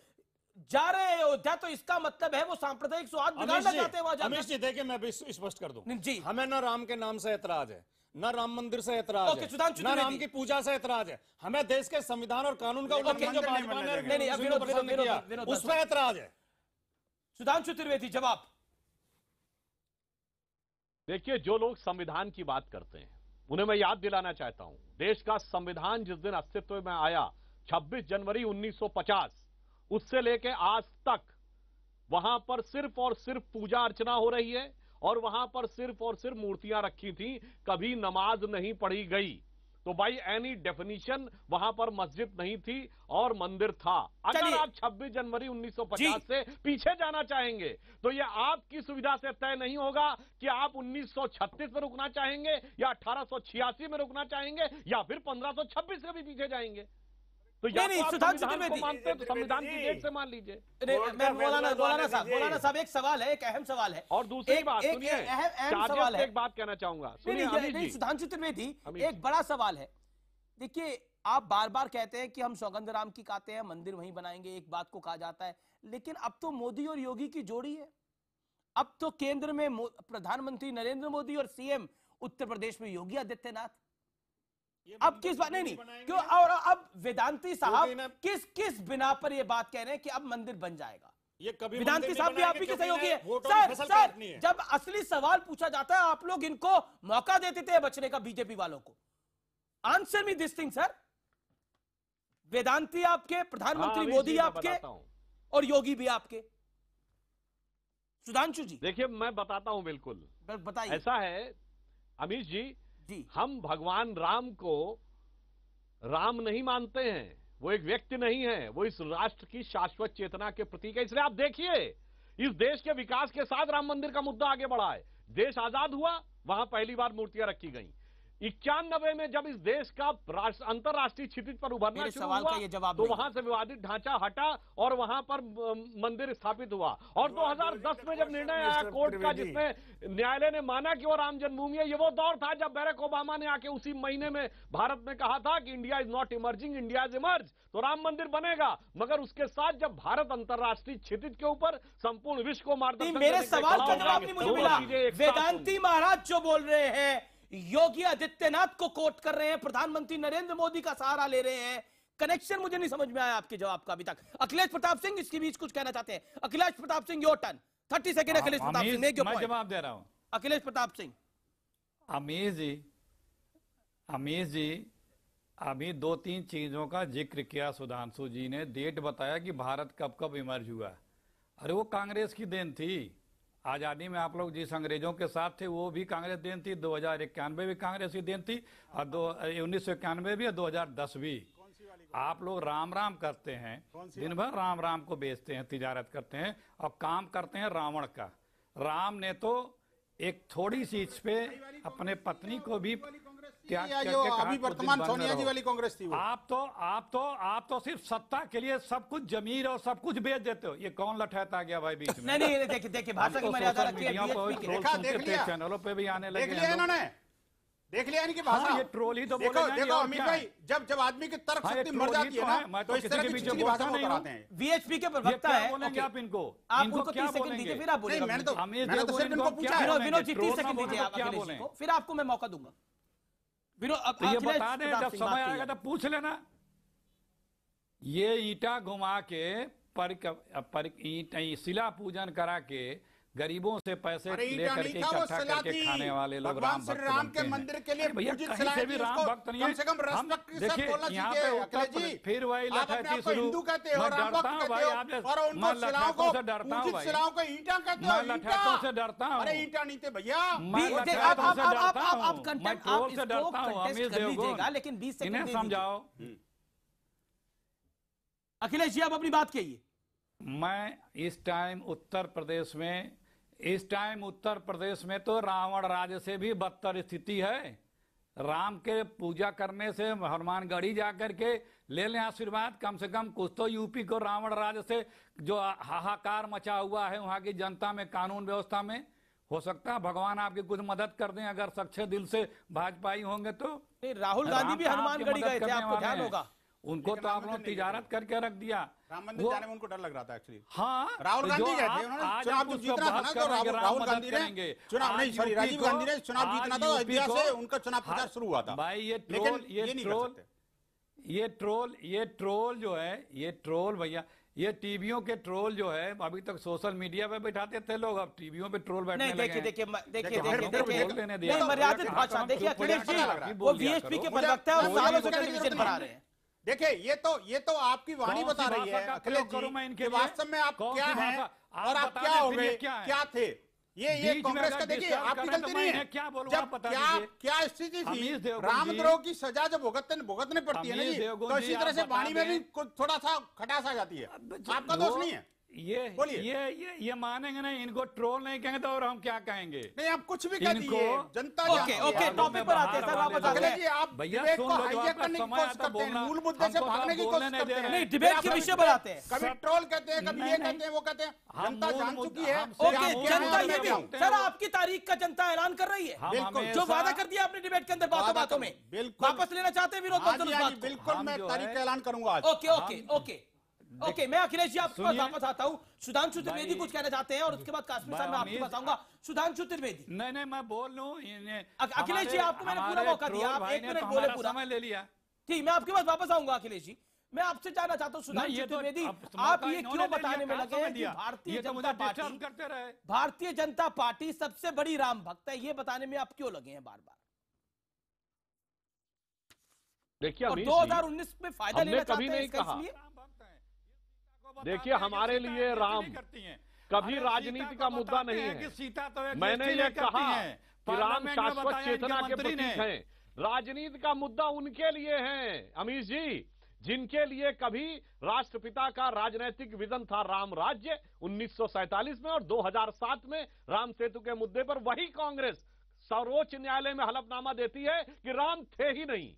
जा रहे हैं अयोध्या तो इसका मतलब है वो सांप्रदायिक सौहार्द बिगाड़ना चाहते हैं वहां जाकर। अमीश जी, देखिए मैं भी स्पष्ट कर दूं जी, हमें न राम के नाम से ऐतराज है, न राम मंदिर से ऐतराज है, न राम की पूजा से ऐतराज है। हमें देश के संविधान और कानून का उल्लंघन जो भाजपा ने किया उस पर ऐतराज है। सुधांशु त्रिवेदी, जवाब। देखिए, जो लोग संविधान की बात करते हैं उन्हें मैं याद दिलाना चाहता हूं, देश का संविधान जिस दिन अस्तित्व में आया 26 जनवरी 1950, उससे लेके आज तक वहां पर सिर्फ और सिर्फ पूजा अर्चना हो रही है और वहां पर सिर्फ और सिर्फ मूर्तियां रखी थी, कभी नमाज नहीं पढ़ी गई। तो बाई एनी डेफिनेशन वहां पर मस्जिद नहीं थी और मंदिर था। अगर आप 26 जनवरी 1950 से पीछे जाना चाहेंगे तो यह आपकी सुविधा से तय नहीं होगा कि आप 1936 में रुकना चाहेंगे या 1886 में रुकना चाहेंगे या फिर 1526 से भी पीछे जाएंगे। तो नहीं, सुधांशु त्रिवेदी मानते हैं तो संविधान की डेट से मान लीजिए। मौलाना साहब, एक सवाल है, एक अहम सवाल है। और दूसरी बात सुनिए, अहम सवाल है, एक बात कहना चाहूंगा। नहीं, सुधांशु त्रिवेदी, एक बड़ा सवाल है। देखिए, आप बार बार कहते हैं कि हम सौगंध राम की कहते हैं, मंदिर वहीं बनाएंगे, एक बात को कहा जाता है, लेकिन अब तो मोदी और योगी की जोड़ी है। अब तो केंद्र में प्रधानमंत्री नरेंद्र मोदी और सीएम उत्तर प्रदेश में योगी आदित्यनाथ। अब किस बात नहीं क्यों, और अब वेदांती साहब किस बिना पर यह बात कह रहे हैं कि अब मंदिर बन जाएगा? ये कभी वेदांती साहब भी आप ही के सहयोगी है। सर, जब असली सवाल पूछा जाता है आप लोग इनको मौका देते थे बचने का, बीजेपी वालों को। Answer me this thing sir. Vedanti आपके, प्रधानमंत्री मोदी आपके और योगी भी आपके। सुधांशु जी देखिए मैं बताता हूं, बिल्कुल बताइए। ऐसा है अमीश जी, हम भगवान राम को राम नहीं मानते हैं, वो एक व्यक्ति नहीं है, वो इस राष्ट्र की शाश्वत चेतना के प्रतीक है। इसलिए आप देखिए इस देश के विकास के साथ राम मंदिर का मुद्दा आगे बढ़ा है। देश आजाद हुआ, वहां पहली बार मूर्तियां रखी गई। 91 में जब इस देश का अंतरराष्ट्रीय क्षितिज पर उभरना शुरू हुआ तो वहां से विवादित ढांचा हटा और वहां पर मंदिर स्थापित हुआ। और 2010 में जब निर्णय आया कोर्ट का, जिसमें न्यायालय ने माना कि वो राम जन्मभूमि है, ये वो दौर था जब बैरक ओबामा ने आके उसी महीने में भारत में कहा था कि India is not emerging, India is emerge, तो राम मंदिर बनेगा। मगर उसके साथ जब भारत अंतरराष्ट्रीय क्षितिज के ऊपर संपूर्ण विश्व को मार्गदर्शन, मेरे सवाल का जवाब नहीं मुझे मिला। वेदांती महाराज जो बोल रहे हैं, योगी आदित्यनाथ को कोट कर रहे हैं, प्रधानमंत्री नरेंद्र मोदी का सहारा ले रहे हैं, कनेक्शन मुझे नहीं समझ में आया आपके जवाब का अभी तक। अखिलेश प्रताप सिंह इसके बीच कुछ कहना चाहते हैं। Akhilesh Pratap Singh, your turn, 30 second. Akhilesh Pratap Singh, मैं जवाब दे रहा हूं। अखिलेश प्रताप सिंह। अमीश जी अभी 2-3 चीजों का जिक्र किया सुधांशु जी ने। डेट बताया कि भारत कब कब इमर्ज हुआ। अरे वो कांग्रेस की देन थी। आजादी में आप लोग जिस अंग्रेजों के साथ थे वो भी कांग्रेस देन थी, 2091 भी कांग्रेस की देन थी, और 1991 भी और 2010 भी। आप लोग राम राम करते हैं, दिन भर राम राम को बेचते हैं, तिजारत करते हैं और काम करते हैं रावण का। राम ने तो एक थोड़ी सी इस पे अपने पत्नी को भी त्याग करके अभी वर्तमान सोनिया जी वाली कांग्रेस थी वो। आप तो सिर्फ सत्ता के लिए सब कुछ जमीर और सब कुछ बेच देते हो। ये कौन लठैत आ गया भाई बीच में? नहीं देखिए भाषा की मर्यादा रखिए। चैनलों पे भी आने लगे, देख लिया इनकी भाषा। ये ट्रोल ही तो देखो अमित भाई, जब आदमी की तर्क शक्ति मर जाती है ना, तो इस तरह की चिकनी भाषा को कराते हैं। वीएचपी के प्रवक्ता है, बोलेंगे आप इनको क्या बोलेंगे? फिर आप बोलेंगे। मैंने तो सिर्फ इनको पूछा। विनोद जी 30 सेकंड दीजिए आप अखिलेश को, फिर आपको मैं मौका दूंगा। तो ये बता दें, जब समय आएगा तो पूछ लेना। ये ईंटा घुमा के शिला पूजन करा के गरीबों से पैसे लेकर के इकट्ठा करके खाने वाले लोग भगवान श्री राम के मंदिर के लिए पूजित शिला से भी राम भक्त नहीं है। कम से कम रेस्पेक्ट के साथ बोलना चाहिए। अखिलेश जी फिर वही लठैती शुरू। हिंदू कहते हो, राम भक्त कहते हो, और उनको शिलाओं से डरता हूं भाई। शिलाओं को ईंटा कहते हो। मैं लठैतों से डरता हूं। अरे ईंटा नहीं थे भैया। मैं ट्रोल से डरता हूं। अमीश देवगन, लेकिन 20 सेकंड इन्हें समझाओ। अखिलेश जी आप अपनी बात कहिए। मैं इस टाइम उत्तर प्रदेश में तो रावण राज से भी बदतर स्थिति है। राम के पूजा करने से हनुमानगढ़ी जाकर के ले लें आशीर्वाद। कम से कम कुछ तो यूपी को रावण राज से जो हाहाकार मचा हुआ है वहां की जनता में, कानून व्यवस्था में, हो सकता है भगवान आपकी कुछ मदद कर दें अगर सच्चे दिल से भाजपाई होंगे तो। राहुल गांधी भी हनुमानगढ़ी गए थे, आपको ध्यान होगा। उनको तो आप लोग तिजारत करके रख दिया। राम मंदिर जाने में उनको डर लग रहा था एक्चुअली। हाँ, राहुल गांधी गए थे, उन्होंने चुनाव जो जीतना था ना, तो राहुल गांधी ने चुनाव नहीं, सॉरी राजीव गांधी ने चुनाव जीतना था, अयोध्या से उनका चुनाव प्रचार शुरू हुआ था। भाई ये ट्रोल जो है, ये ट्रोल भैया, ये टीवियों के ट्रोल जो है, अभी तक सोशल मीडिया पे बैठाते थे लोग, अब टीवियों पे ट्रोल बैठने लगे। देखिए मर्यादित भाषा। देखिए अखिलेश जी वो वीएचपी के प्रवक्ता है और सालों से टेलीविजन पर आ रहे हैं। देखिए ये तो आपकी वाणी बता रही है अखिलेश जी, वास्तव में आप क्या हैं और आप क्या हो गए, क्या थे। ये कांग्रेस का देखिए आपकी गलती नहीं है। क्या स्थिति थी, रामद्रोह की सजा जब भुगतने पड़ती है ना जी, तो इसी तरह से वाणी में भी थोड़ा सा खटास आ जाती है। आपका दोष नहीं है। ये मानेंगे नहीं, इनको ट्रोल नहीं कहेंगे तो और हम क्या कहेंगे? नहीं, आप कुछ भी कह दीजिए, जनता ओके टॉपिक पर आते हैं सर, वापस आते हैं। आप डिबेट को हाईजैक करने की कोशिश करते हैं, मूल मुद्दे से भागने की कोशिश करते हैं। नहीं, डिबेट के विषय पर आते हैं। कभी ट्रोल कहते हैं, कभी ये कहते हैं, वो कहते हैं। जनता जान चुकी है। ओके, जनता ये भी सर आपकी तारीख का जनता ऐलान कर रही है। बिल्कुल, जो वादा कर दिया आपने डिबेट के अंदर बातों में, वापस लेना चाहते हैं विरोध प्रदर्शन। बिल्कुल, मैं तारीख का ऐलान करूंगा आज। ओके मैं अखिलेश जी आपके पास वापस आता हूँ। सुधांशु त्रिवेदी कुछ कहना चाहते हैं और उसके बाद काश्मीर साहब मैं आपको बताऊंगा। सुधांशु त्रिवेदी। नहीं मैं बोल लूं। अखिलेश जी आपको मैंने पूरा मौका दिया, आप 1 मिनट बोले, पूरा समय ले लिया। ठीक, मैं आपके पास वापस आऊंगा। अखिलेश जी मैं आपसे जानना चाहता हूँ, सुधांशु त्रिवेदी आप ये क्यों बताने में लगे कि भारतीय जनता पार्टी सबसे बड़ी राम भक्त है, ये बताने में आप क्यों लगे हैं बार बार? देखिए 2019 में फायदा लेना चाहते हैं देखिए हमारे लिए राम, कभी राजनीति का मुद्दा नहीं है। सीता तो एक मैंने ये कहा कि राम शाश्वत चेतना के प्रतीक प्रतीक हैं। राजनीति का मुद्दा उनके लिए है अमीश जी, जिनके लिए कभी राष्ट्रपिता का राजनीतिक विजन था राम राज्य 1947 में, और 2007 में राम सेतु के मुद्दे पर वही कांग्रेस सर्वोच्च न्यायालय में हलफनामा देती है कि राम थे ही नहीं।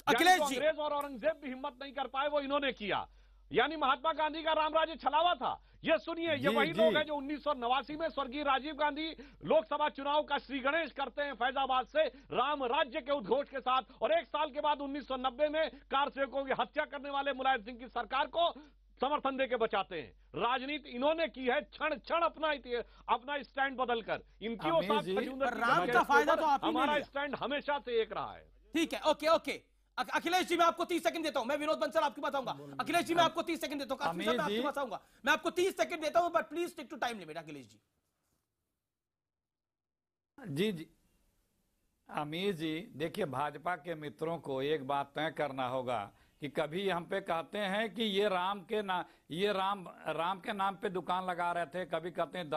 अखिलेश जी, कांग्रेस और औरंगजेब भी हिम्मत नहीं कर पाए, वो इन्होंने किया। यानी महात्मा गांधी का राम राज्य छलावा था। ये सुनिए, ये वही लोग हैं जो 1989 में स्वर्गीय राजीव गांधी लोकसभा चुनाव का श्री गणेश करते हैं फैजाबाद से राम राज्य के उद्घोष के साथ, और एक साल के बाद 1990 में कार सेवकों की हत्या करने वाले मुलायम सिंह की सरकार को समर्थन देके बचाते हैं। राजनीति इन्होंने की है, क्षण क्षण अपना स्टैंड बदलकर। इनकी वो साथ राम का फायदा तो आप ही हमारा स्टैंड हमेशा से एक रहा है। ठीक है, ओके ओके। अखिलेश जी मैं आपको 30 सेकंड देता हूं, मैं विनोद बंसल आपके पास आऊंगा। अखिलेश जी मैं आपको 30 सेकंड देता हूं, काफी समय आपके पास आऊंगा, मैं आपको 30 सेकंड देता हूं, but please stick to time limit. Akhilesh ji. जी जी अमीर जी, देखिए भाजपा के मित्रों को एक बात तय करना होगा कि कभी हम पे कहते हैं कि ये राम के नाम पे दुकान लगा रहे थे, कभी कहते हैं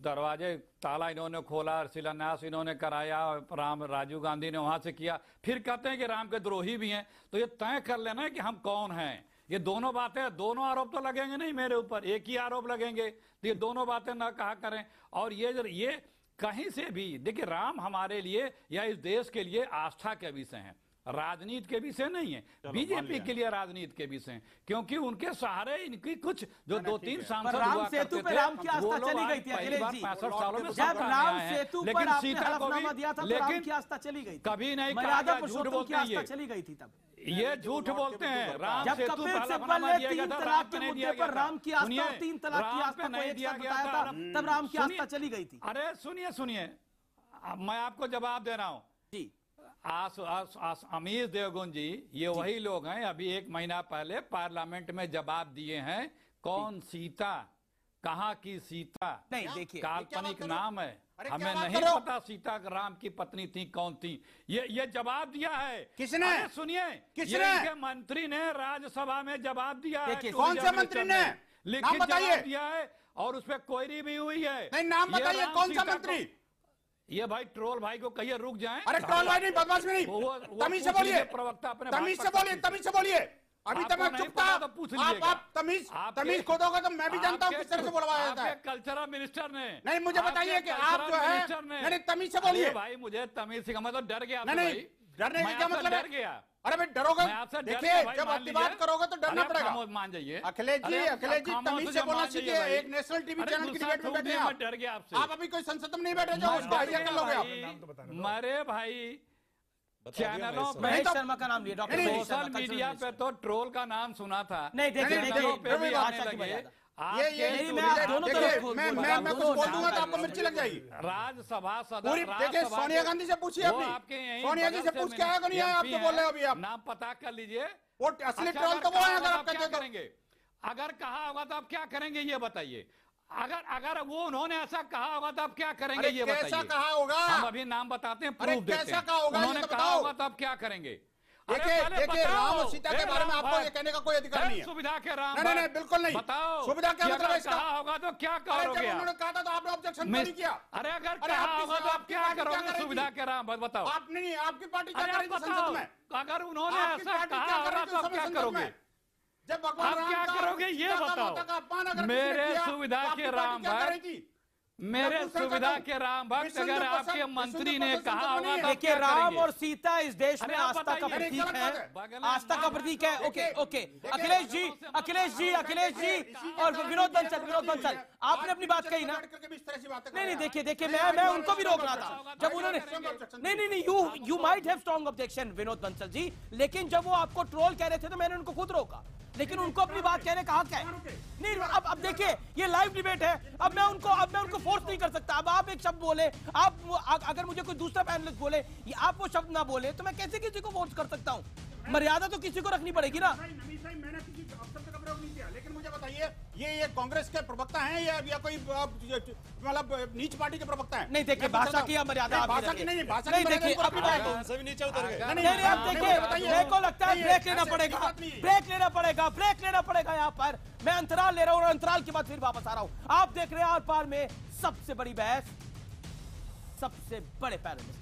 दरवाजे ताला इन्होंने खोला, शिलान्यास इन्होंने कराया, राजीव गांधी ने वहां से किया, फिर कहते हैं कि राम के द्रोही भी हैं। तो ये तय कर लेना है कि हम कौन हैं। ये दोनों बातें, दोनों आरोप तो लगेंगे नहीं मेरे ऊपर, एक ही आरोप लगेंगे। तो ये दोनों बातें ना कहा करें। और ये कहीं से भी देखिए, राम हमारे लिए या इस देश के लिए आस्था के विषय हैं, राजनीति के विषय नहीं है। बीजेपी के लिए राजनीति के विषय हैं, क्योंकि उनके सहारे इनकी कुछ जो 2-3 सांसद हुआ करते थे, राम की आस्था चली गई थी अखिलेश जी। 65 सालों में जब राम सेतु पर आपने हलफनामा दिया था तो राम की आस्था चली गई थी। कभी नहीं मर्यादा पुरुषोत्तम की आस्था चली गई थी तब। ये झूठ बोलते हैं। राम जब सेतु कपिल पहला सिब्बल बनाया ने गया 3 था, तलाक के नहीं मुद्दे दिया पर गया राम की था। आस्था और 3 तलाक की आस्था को एक साथ बताया था, तब राम की आस्था चली गई थी। अरे सुनिए, मैं आपको जवाब दे रहा हूँ जी। अमीश देवगन जी, ये वही लोग हैं, अभी 1 महीना पहले पार्लियामेंट में जवाब दिए हैं कौन सीता, कहाँ की सीता, नहीं देखिए काल्पनिक नाम है, हमें नहीं पता सीता राम की पत्नी थी कौन थी। ये जवाब दिया है किसने? सुनिए, किसने? मंत्री ने राज्यसभा में जवाब दिया है। कौन से मंत्री ने? लिखित जवाब दिया है और उस पर क्वेरी भी हुई है। नहीं, नाम बताइए कौन सा मंत्री? ये भाई ट्रोल भाई को कहिए रुक जाएं। अरे ट्रोल भाई नहीं, बदमाश भी नहीं, तमीज से बोलिए, प्रवक्ता अपने तमीज से बोलिए, तमीज से बोलिए। अभी तक मैं चुप था, आप तमीज खो दोगे तो मैं भी जानता हूँ किस तरह से बुलवाया जाता है। कल्चरल मिनिस्टर ने नहीं, मुझे बताइए कि आप जो है, नहीं तमीज से बोलिए भाई। मुझे तमीज से मैं तो डर गया। नहीं, डरने का क्या मतलब है? डर गया। अरे भाई डरोगे, देखिए जब आपकी बात करोगे तो डरना पड़ेगा। मान जाइए अखिलेश जी तमीज से बोलना सीखिए। एक नेशनल टीवी चैनल की डिबेट में बैठे आप, डर गया आपसे। आप अभी कोई संसद में नहीं बैठे जो उसको हाईजैक कर लोगे आप। मेरे भाई चैनलों पे महेश शर्मा का नाम लिया, डॉक्टर सोशल मीडिया पे तो ट्रोल का नाम सुना था। नहीं देखिए मैं कुछ बोल दूंगा तो आपको मिर्ची लग जाएगी। राज्यसभा पूरी देखिए, सोनिया गांधी से पूछिए अपनी, सोनिया जी से पूछ के आया नहीं आया? आप जो बोल रहे हो अभी, आप नाम पता कर लीजिए। वो असली ट्रोल तो वो है। अगर आप क्या करेंगे, अगर कहा होगा तो आप क्या करेंगे ये बताइए। अगर वो उन्होंने ऐसा कहा होगा तो आप क्या करेंगे ये बताइए। कैसा कहा होगा? हम अभी नाम बताते हैं, प्रूफ देते हैं। कैसा कहा होगा? उन्होंने कहा होगा तो आप क्या करेंगे? देखिए राम और सीता के बारे में आपको ये कहने का कोई अधिकार नहीं है। सुविधा के राम, नहीं बिल्कुल नहीं। बताओ सुविधा क्या मतलब है इसका? कहा होगा तो क्या करोगे? उन्होंने कहा था तो आपने ऑब्जेक्शन नहीं किया। अरे अगर कहा होगा तो आप क्या करोगे? सुविधा के राम बताओ। आप नहीं, आपकी पार्टी क्या करेगी संसद में? अगर उन्होंने ऐसा कहा होगा तो आप क्या करोगे? जब आप क्या करोगे ये बताओ। मेरे सुविधा के राम भक्त, मेरे सुविधा के राम भक्त, अगर आपके मंत्री ने कहा होगा तो देखिए राम और सीता इस देश में आस्था का प्रतीक है, आस्था का प्रतीक है। ओके अखिलेश जी और विनोद बंसल आपने अपनी बात कही ना। नहीं देखिए मैं उनको भी रोक रहा था जब उन्होंने, नहीं you might have strong objection Vinod Bansal ji, लेकिन जब वो आपको ट्रोल कह रहे थे तो मैंने उनको खुद रोका, लेकिन उनको अपनी बात कहने कहा क्या है? नहीं अब देखिए ये लाइव डिबेट है, अब मैं उनको फोर्स नहीं कर सकता। अब आप एक शब्द बोले, आप अगर मुझे कोई दूसरा पैनलिस्ट बोले आप वो शब्द ना बोले तो मैं कैसे किसी को फोर्स कर सकता हूं? मर्यादा तो किसी को रखनी पड़ेगी ना। अमीश भाई, मैंने किसी अफसर से कब्र नहीं किया, लेकिन मुझे बताइए ये कांग्रेस के प्रवक्ता हैं या कोई मतलब नीच पार्टी के प्रवक्ता हैं? नहीं देखिए, भाषा की मर्यादा, भाषा की नहीं, भाषा नहीं देखिए, अभी उनसे भी नीचे उतर गए। नहीं, अब देखिए, मेरे को लगता है ब्रेक लेना पड़ेगा, ब्रेक लेना पड़ेगा यहाँ पर। मैं अंतराल ले रहा हूँ और अंतराल के बाद फिर वापस आ रहा हूँ। आप देख रहे हैं आर पार में सबसे बड़ी बहस, सबसे बड़े पैनलिस्ट।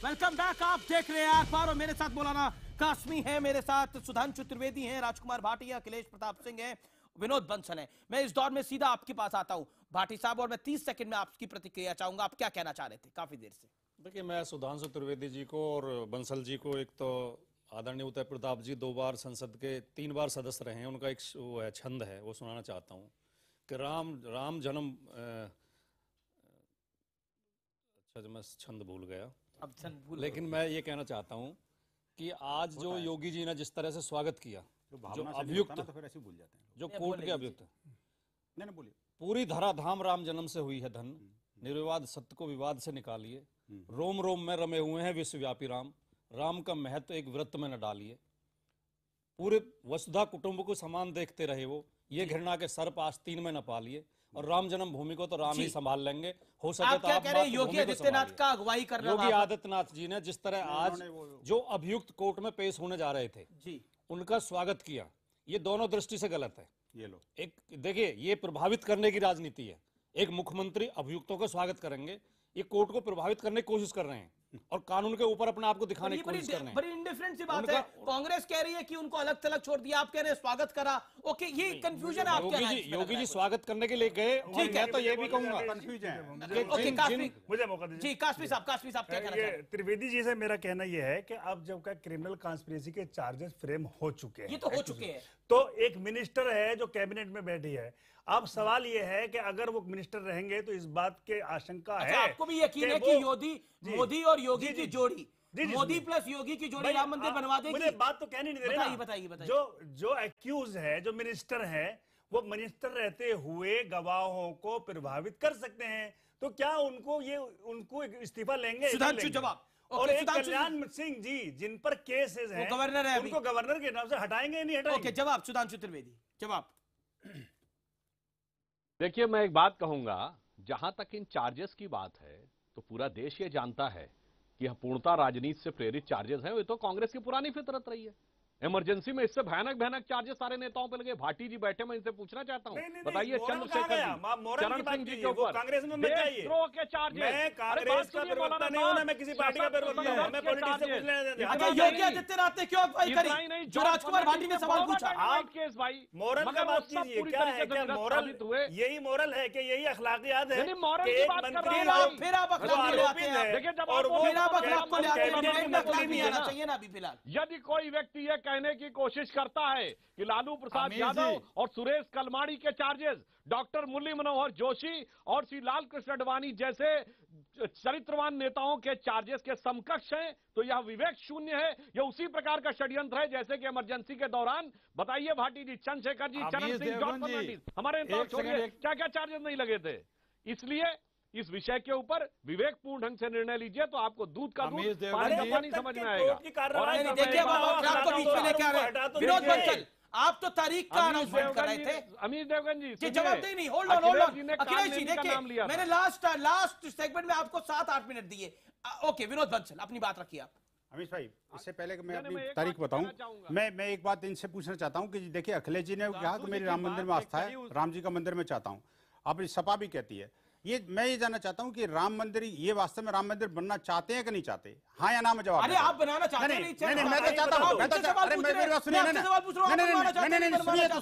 Welcome back. आप देख रहे हैं आर पार और मेरे साथ मौलाना कासमी है, मेरे साथ सुधांशु त्रिवेदी हैं, राजकुमार भाटिया, अखिलेश प्रताप सिंह हैं, विनोद बंसल हैं। मैं इस दौर में सीधा आपके पास आता हूं भाटी साहब, और मैं 30 सेकंड में आपकी प्रतिक्रिया चाहूंगा। आप क्या कहना चाह रहे थे काफी देर से? देखिए, मैं सुधांशु त्रिवेदी जी को और बंसल जी को, एक तो आदरणीय उदय प्रताप जी 2 बार संसद के 3 बार सदस्य रहे हैं, उनका एक वो है छंद है, वो सुनाना चाहता हूँ कि राम जन्म अच्छा, मैं छंद भूल गया, लेकिन मैं ये कहना चाहता हूँ कि आज जो योगी जी ने जिस तरह से स्वागत किया, जो अभियुक्त, तो फिर ऐसे भूल जाते हैं, जो कोर्ट के अभियुक्त, नहीं बोलिए, पूरी धराधाम राम जन्म से हुई है धन, निर्विवाद सत्य को विवाद से निकालिए, रोम रोम में रमे हुए हैं विश्वव्यापी राम, राम का महत्व एक व्रत में न डालिए, पूरे वसुधा कुटुंब को समान देखते रहे वो, ये घृणा के सर्प आस्तीन में न पालिए, और राम जन्म भूमि को तो राम ही संभाल लेंगे, हो सके तो आप योगी आदित्यनाथ का अगुवाई करना। योगी आदित्यनाथ जी ने जिस तरह आज जो अभियुक्त कोर्ट में पेश होने जा रहे थे जी, उनका स्वागत किया, ये दोनों दृष्टि से गलत है। ये लो, एक देखिए, ये प्रभावित करने की राजनीति है। एक मुख्यमंत्री अभियुक्तों का स्वागत करेंगे, ये कोर्ट को प्रभावित करने की कोशिश कर रहे हैं और कानून के ऊपर अपने आप को दिखाने की कोशिश कर रहे हैं। बड़ी इंडिफरेंट सी बात है। कांग्रेस कह रही है कि उनको अलग थलग छोड़ दिया, आप कह रहे हैं स्वागत करा। ओके, ये कंफ्यूजन है आपके। योगी जी स्वागत करने के लिए गए, और मैं तो ये भी कहूंगा कंफ्यूज है। मुझे मौका दीजिए जी, कासमी साहब क्या कहना चाह रहे हैं? त्रिवेदी जी से मेरा कहना यह है कि अब जब का क्रिमिनल कॉन्स्पिरेसी के चार्जेस फ्रेम हो चुके हैं, ये तो हो चुके हैं, तो एक मिनिस्टर है जो कैबिनेट में बैठी है। अब सवाल यह है कि अगर वो मिनिस्टर रहेंगे तो इस बात के आशंका है, आपको भी यकीन है कि मोदी और योगी की जोड़ी, मोदी प्लस योगी की जोड़ी राम मंदिर बनवा देगी? मुझे बात तो कहनी नहीं दे रहे। बताइए। जो एक्यूज है, जो मिनिस्टर है, वो मिनिस्टर रहते हुए गवाहों को प्रभावित कर सकते हैं, तो क्या उनको इस्तीफा लेंगे? सुधांशु जवाब। और एक कल्याण सिंह जी जिन पर केसेस हैं, गवर्नर है, उनको गवर्नर के नाम से हटाएंगे नहीं हटाएंगे? ओके, जवाब सुधांशु त्रिवेदी, जवाब। देखिए, मैं एक बात कहूंगा, जहां तक इन चार्जेस की बात है तो पूरा देश ये जानता है कि यह पूर्णता राजनीति से प्रेरित चार्जेस हैं। ये तो कांग्रेस की पुरानी फितरत रही है। इमरजेंसी में इससे भयानक चार्जेस सारे नेताओं पे लगे। भाटी जी बैठे, मैं इनसे पूछना चाहता हूँ, बताइए चंद्रशेखर जी, चरण सिंह जी के ऊपर कांग्रेस में देशद्रोह के चार्जेस। मैं कांग्रेस का प्रवक्ता नहीं हूं, मैं किसी पार्टी का प्रवक्ता हूं, मैं पॉलिटिक्स से कुछ लेने देते हैं। योगी आदित्यनाथ ने क्यों अगुवाई करी? जो राजकुमार भाटी ने सवाल पूछा, आप केस भाई मोरल का बात कीजिए, क्या है, क्या मोरल हुए? यही मोरल है कि यही अखलाकियात है? फिर आप अखलाक ले आते हैं, देखिए, जब और वो अखलाक को ले आते हैं, नहीं आना चाहिए ना अभी फिलहाल। यदि कोई व्यक्ति ये कहने की कोशिश करता है कि लालू प्रसाद यादव और सुरेश कलमाड़ी के चार्जेस, डॉक्टर मुरली मनोहर जोशी और श्री लाल कृष्ण अडवाणी जैसे चरित्रवान नेताओं के चार्जेस के समकक्ष हैं, तो यह विवेक शून्य है। यह उसी प्रकार का षड्यंत्र है जैसे कि इमरजेंसी के दौरान, बताइए भाटी जी, चंद्रशेखर जी, चरण सिंह, जॉर्ज फर्नांडिस, हमारे नेता छोड़िए, क्या चार्जेस नहीं लगे थे? इसलिए इस विषय के ऊपर विवेकपूर्ण ढंग से निर्णय लीजिए, तो आपको दूध का दूध, पानी का पानी समझ में आएगा। विनोद बंसल, आप तो तारीख का अनाउंसमेंट कर रहे थे। अमीश देवगन जी जवाब नहीं, होल्ड ऑन। अखिलेश जी देखिए, मैंने लास्ट सेगमेंट में आपको 7-8 मिनट दिए। ओके, विनोद बंसल अपनी बात रखिए आप। अमीश भाई, इससे पहले कि मैं अपनी तारीख बताऊं, मैं एक बात इनसे पूछना चाहता हूं कि देखिए, अखिलेश जी ने कहा कि मेरी राम मंदिर में आस्था है, राम जी का मंदिर में चाहता हूं। अब सपा भी कहती है, मैं ये जानना चाहता हूं कि राम मंदिर, ये वास्तव में राम मंदिर बनना चाहते हैं कि नहीं चाहते? हाँ या ना में जवाब। अरे आप बनाना चाहते हैं? नहीं, मैं तो चाहता हूं, मेरी बात सुनिए।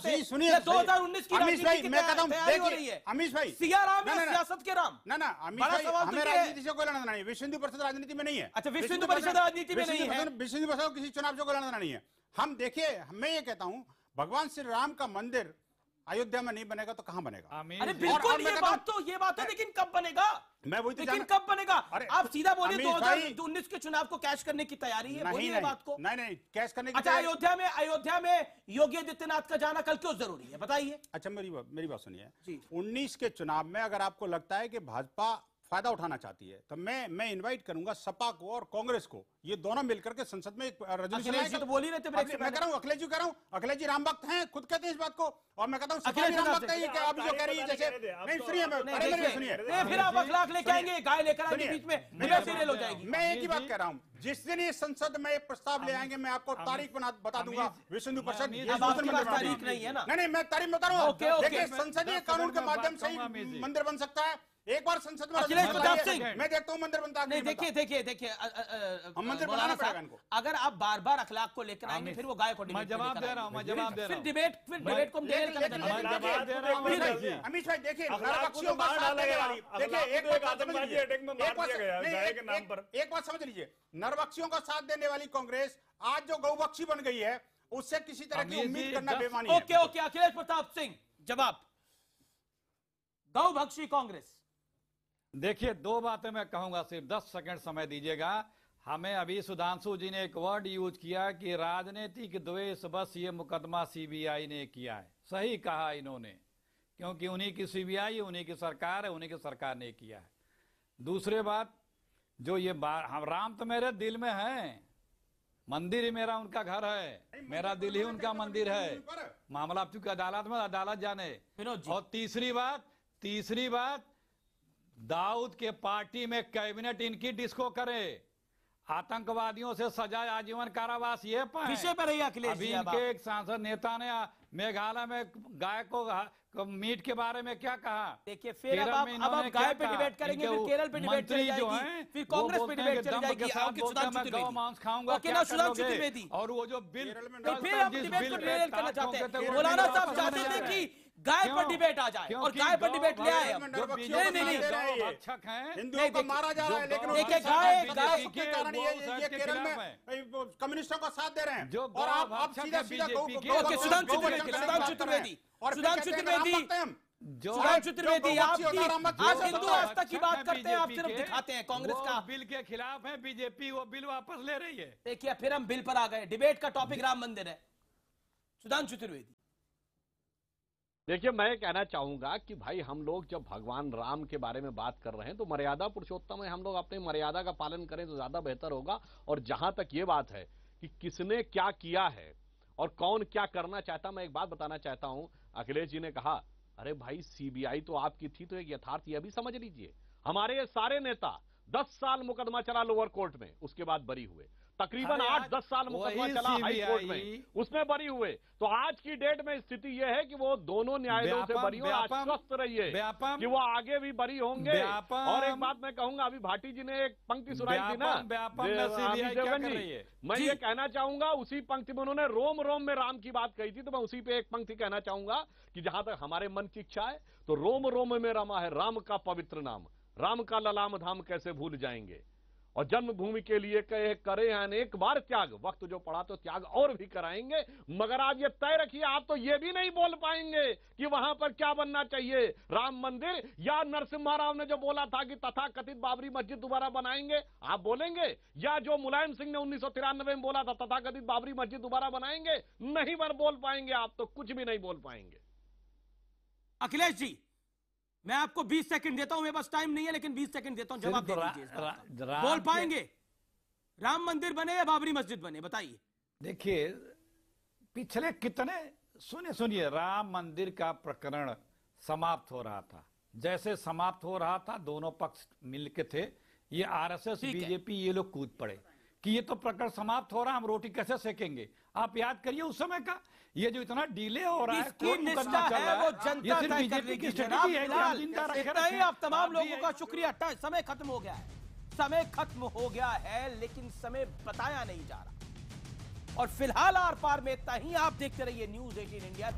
नहीं, सुनिए 2019 की अमीश भाई, मैं कहता हूं, देखिए अमीश भाई, सिया राम है सियासत के राम। ना अमीश भाई, हमें राजनीति से कोई लेना देना नहीं है। विश्व हिंदू परिषद राजनीति में नहीं है। अच्छा, विश्व हिंदू परिषद राजनीति में नहीं है। विश्व हिंदू परिषद किसी चुनाव से कोई लेना देना नहीं है। हम देखिए, मैं ये कहता हूं, भगवान श्री राम का मंदिर अयोध्या में नहीं बनेगा तो कहां बनेगा? अरे बिल्कुल, ये बात तो लेकिन कब बनेगा? मैं वही तो लेकिन कब बनेगा? आप सीधा बोलिए, अमीश भाई, 2019 के चुनाव को कैश करने की तैयारी है, बोलिए ये बात को। नहीं कैश करने की। अच्छा, अयोध्या में योगी आदित्यनाथ का जाना कल क्यों जरूरी है, बताइए। अच्छा, मेरी बात सुनिए। 19 के चुनाव में अगर आपको लगता है कि भाजपा फायदा उठाना चाहती है तो मैं इनवाइट करूंगा सपा को और कांग्रेस को, ये दोनों मिलकर के संसद में एक रेजोल्यूशन तो बोल ही रहे थे। मैं कह रहा हूं अखिलेश जी कह रहा हूं, अखिलेश जी राम भक्त हैं, खुद कहते हैं इस बात को, और मैं कहता हूं सपा भी राम भक्त है। ये क्या आप जो कह रही है, जैसे नहीं सुनिए, मेरे सुनिए, फिर आप अखलाक लेके आएंगे, गाय लेकर आएंगे, बीच में डिबेट सीरियल हो जाएगी। मैं एक ही बात कह रहा हूं, जिस दिन ये संसद में एक प्रस्ताव ले आएंगे मैं आपको तारीख बता दूंगा। विश्व हिंदू परिषद तारीख नहीं है ना? नहीं, मैं तारीख बता रहा हूं। देखिए, संसदीय कानून के माध्यम से ही मंदिर बन सकता है। एक बार संसद में अखिलेश प्रताप सिंह, मैं देखता हूं मंदिर बनता है। नहीं, देखिए मंदिर बनाना पड़ेगा इनको। अगर आप बार अखलाक को लेकर आएंगे फिर वो गाय को मैं जवाब दे रहा हूं, फिर डिबेट को हम अमीश भाई देखिए, नरबख्शियों का साथ देने वाली, देखिए एक बात समझ लीजिए, नरबख्शियों का साथ देने वाली कांग्रेस आज जो गौबख्शी बन गई है, उससे किसी तरह की उम्मीद करना बेमानी है। ओके, अखिलेश प्रताप सिंह जवाब। गौबख्शी कांग्रेस। देखिए, दो बातें मैं कहूंगा, सिर्फ 10 सेकंड समय दीजिएगा हमें। अभी सुधांशु जी ने एक वर्ड यूज किया कि राजनीतिक द्वेष बस ये मुकदमा सीबीआई ने किया है। सही कहा इन्होंने, क्योंकि उन्हीं की सीबीआई, उन्हीं की सरकार है, उन्हीं की सरकार ने किया है। दूसरी बात, जो ये हम राम तो मेरे दिल में है, मंदिर ही मेरा उनका घर है, मेरा दिल ही उनका मंदिर है। मामला चूंकि अदालत में, अदालत जाने। और तीसरी बात, दाऊद के पार्टी में कैबिनेट इनकी डिस्को करे, आतंकवादियों से सजा आजीवन कारावास ये पाए। विषय पर ही अखिलेश अभी इनके एक सांसद नेता ने मेघालय में गाय को मीट के बारे में क्या कहा? देखिए, फिर अब आप गाय पे डिबेट करेंगे, फिर केरल पे डिबेट चली जाएगी, फिर कांग्रेस पे डिबेट चली जाएगी। मांस खाऊंगा, सुधांशु त्रिवेदी, और वो जो बिल, फिर आप डिबेट को डिरेल करना चाहते हैं। मौलाना साहब चाहते थे कि गाय पर डिबेट आ जाए, और गाय पर डिबेट ले आए। नहीं, रक्षक हैं, हिंदुओं को मारा जा रहा है, लेकिन देखिए गाय के कारण ये केरल में कम्युनिस्टों का साथ दे रहे हैं। और आप सीधा सुधांशु त्रिवेदी, आप हिंदू आस्था की बात करते हैं, आप सिर्फ दिखाते हैं कांग्रेस का। बिल के खिलाफ है बीजेपी, वो बिल वापस ले रही है। देखिए, फिर हम बिल पर आ गए। डिबेट का टॉपिक राम मंदिर है। सुधांशु त्रिवेदी, देखिए, मैं कहना चाहूंगा कि भाई हम लोग जब भगवान राम के बारे में बात कर रहे हैं तो मर्यादा पुरुषोत्तम है, हम लोग अपनी मर्यादा का पालन करें तो ज्यादा बेहतर होगा। और जहां तक ये बात है कि किसने क्या किया है और कौन क्या करना चाहता, मैं एक बात बताना चाहता हूं। अखिलेश जी ने कहा, अरे भाई सीबीआई तो आपकी थी, तो एक यथार्थ यह भी समझ लीजिए, हमारे ये सारे नेता 10 साल मुकदमा चला लोअर कोर्ट में, उसके बाद बरी हुए। तकरीबन 8-10 साल मुकदमा चला हाई कोर्ट में, उसमें बरी हुए। तो आज की डेट में स्थिति यह है कि वो दोनों न्यायालयों से बरी हो, आश्वस्त रहिए कि वो आगे भी बरी होंगे। और एक बात मैं कहूंगा, अभी भाटी जी ने एक पंक्ति सुनाई थी ना, मैं ये कहना चाहूंगा, उसी पंक्ति में उन्होंने रोम रोम में राम की बात कही थी, तो मैं उसी पे एक पंक्ति कहना चाहूंगा कि जहां तक हमारे मन की इच्छा है, तो रोम रोम में रमा है राम का पवित्र नाम, राम का ललाम धाम कैसे भूल जाएंगे। और जन्मभूमि के लिए करे अनेक बार त्याग, वक्त जो पड़ा तो त्याग और भी कराएंगे। मगर आज ये तय रखिए, आप तो ये भी नहीं बोल पाएंगे कि वहां पर क्या बनना चाहिए, राम मंदिर या नरसिम्हा राव ने जो बोला था कि तथाकथित बाबरी मस्जिद दोबारा बनाएंगे, आप बोलेंगे? या जो मुलायम सिंह ने 1993 में बोला था तथाकथित बाबरी मस्जिद दोबारा बनाएंगे? नहीं बोल पाएंगे, आप तो कुछ भी नहीं बोल पाएंगे। अखिलेश जी, मैं आपको 20 सेकंड देता हूं, मेरे पास टाइम नहीं है, लेकिन 20 सेकंड देता हूं, जवाब दे दीजिए। बोल पाएंगे? राम मंदिर बने या बाबरी मस्जिद बने, बताइए। देखिए, पिछले कितने, सुनिए, राम मंदिर का प्रकरण समाप्त हो रहा था, जैसे समाप्त हो रहा था दोनों पक्ष मिलके थे, ये आरएसएस बीजेपी ये लोग कूद पड़े कि ये तो प्रकरण समाप्त हो रहा है, हम रोटी कैसे सेकेंगे। आप याद करिए उस समय का, ये जो इतना डिले हो रहा है, कोर्ट मुकदमा चल रहा है, वो जनता तय करने की स्ट्रेटजी है। इतना ही आप तमाम लोगों का शुक्रिया। समय खत्म हो गया है, समय खत्म हो गया है, लेकिन समय बताया नहीं जा रहा। और फिलहाल आर पार में इतना ही। आप देखते रहिए न्यूज़ 18 इंडिया।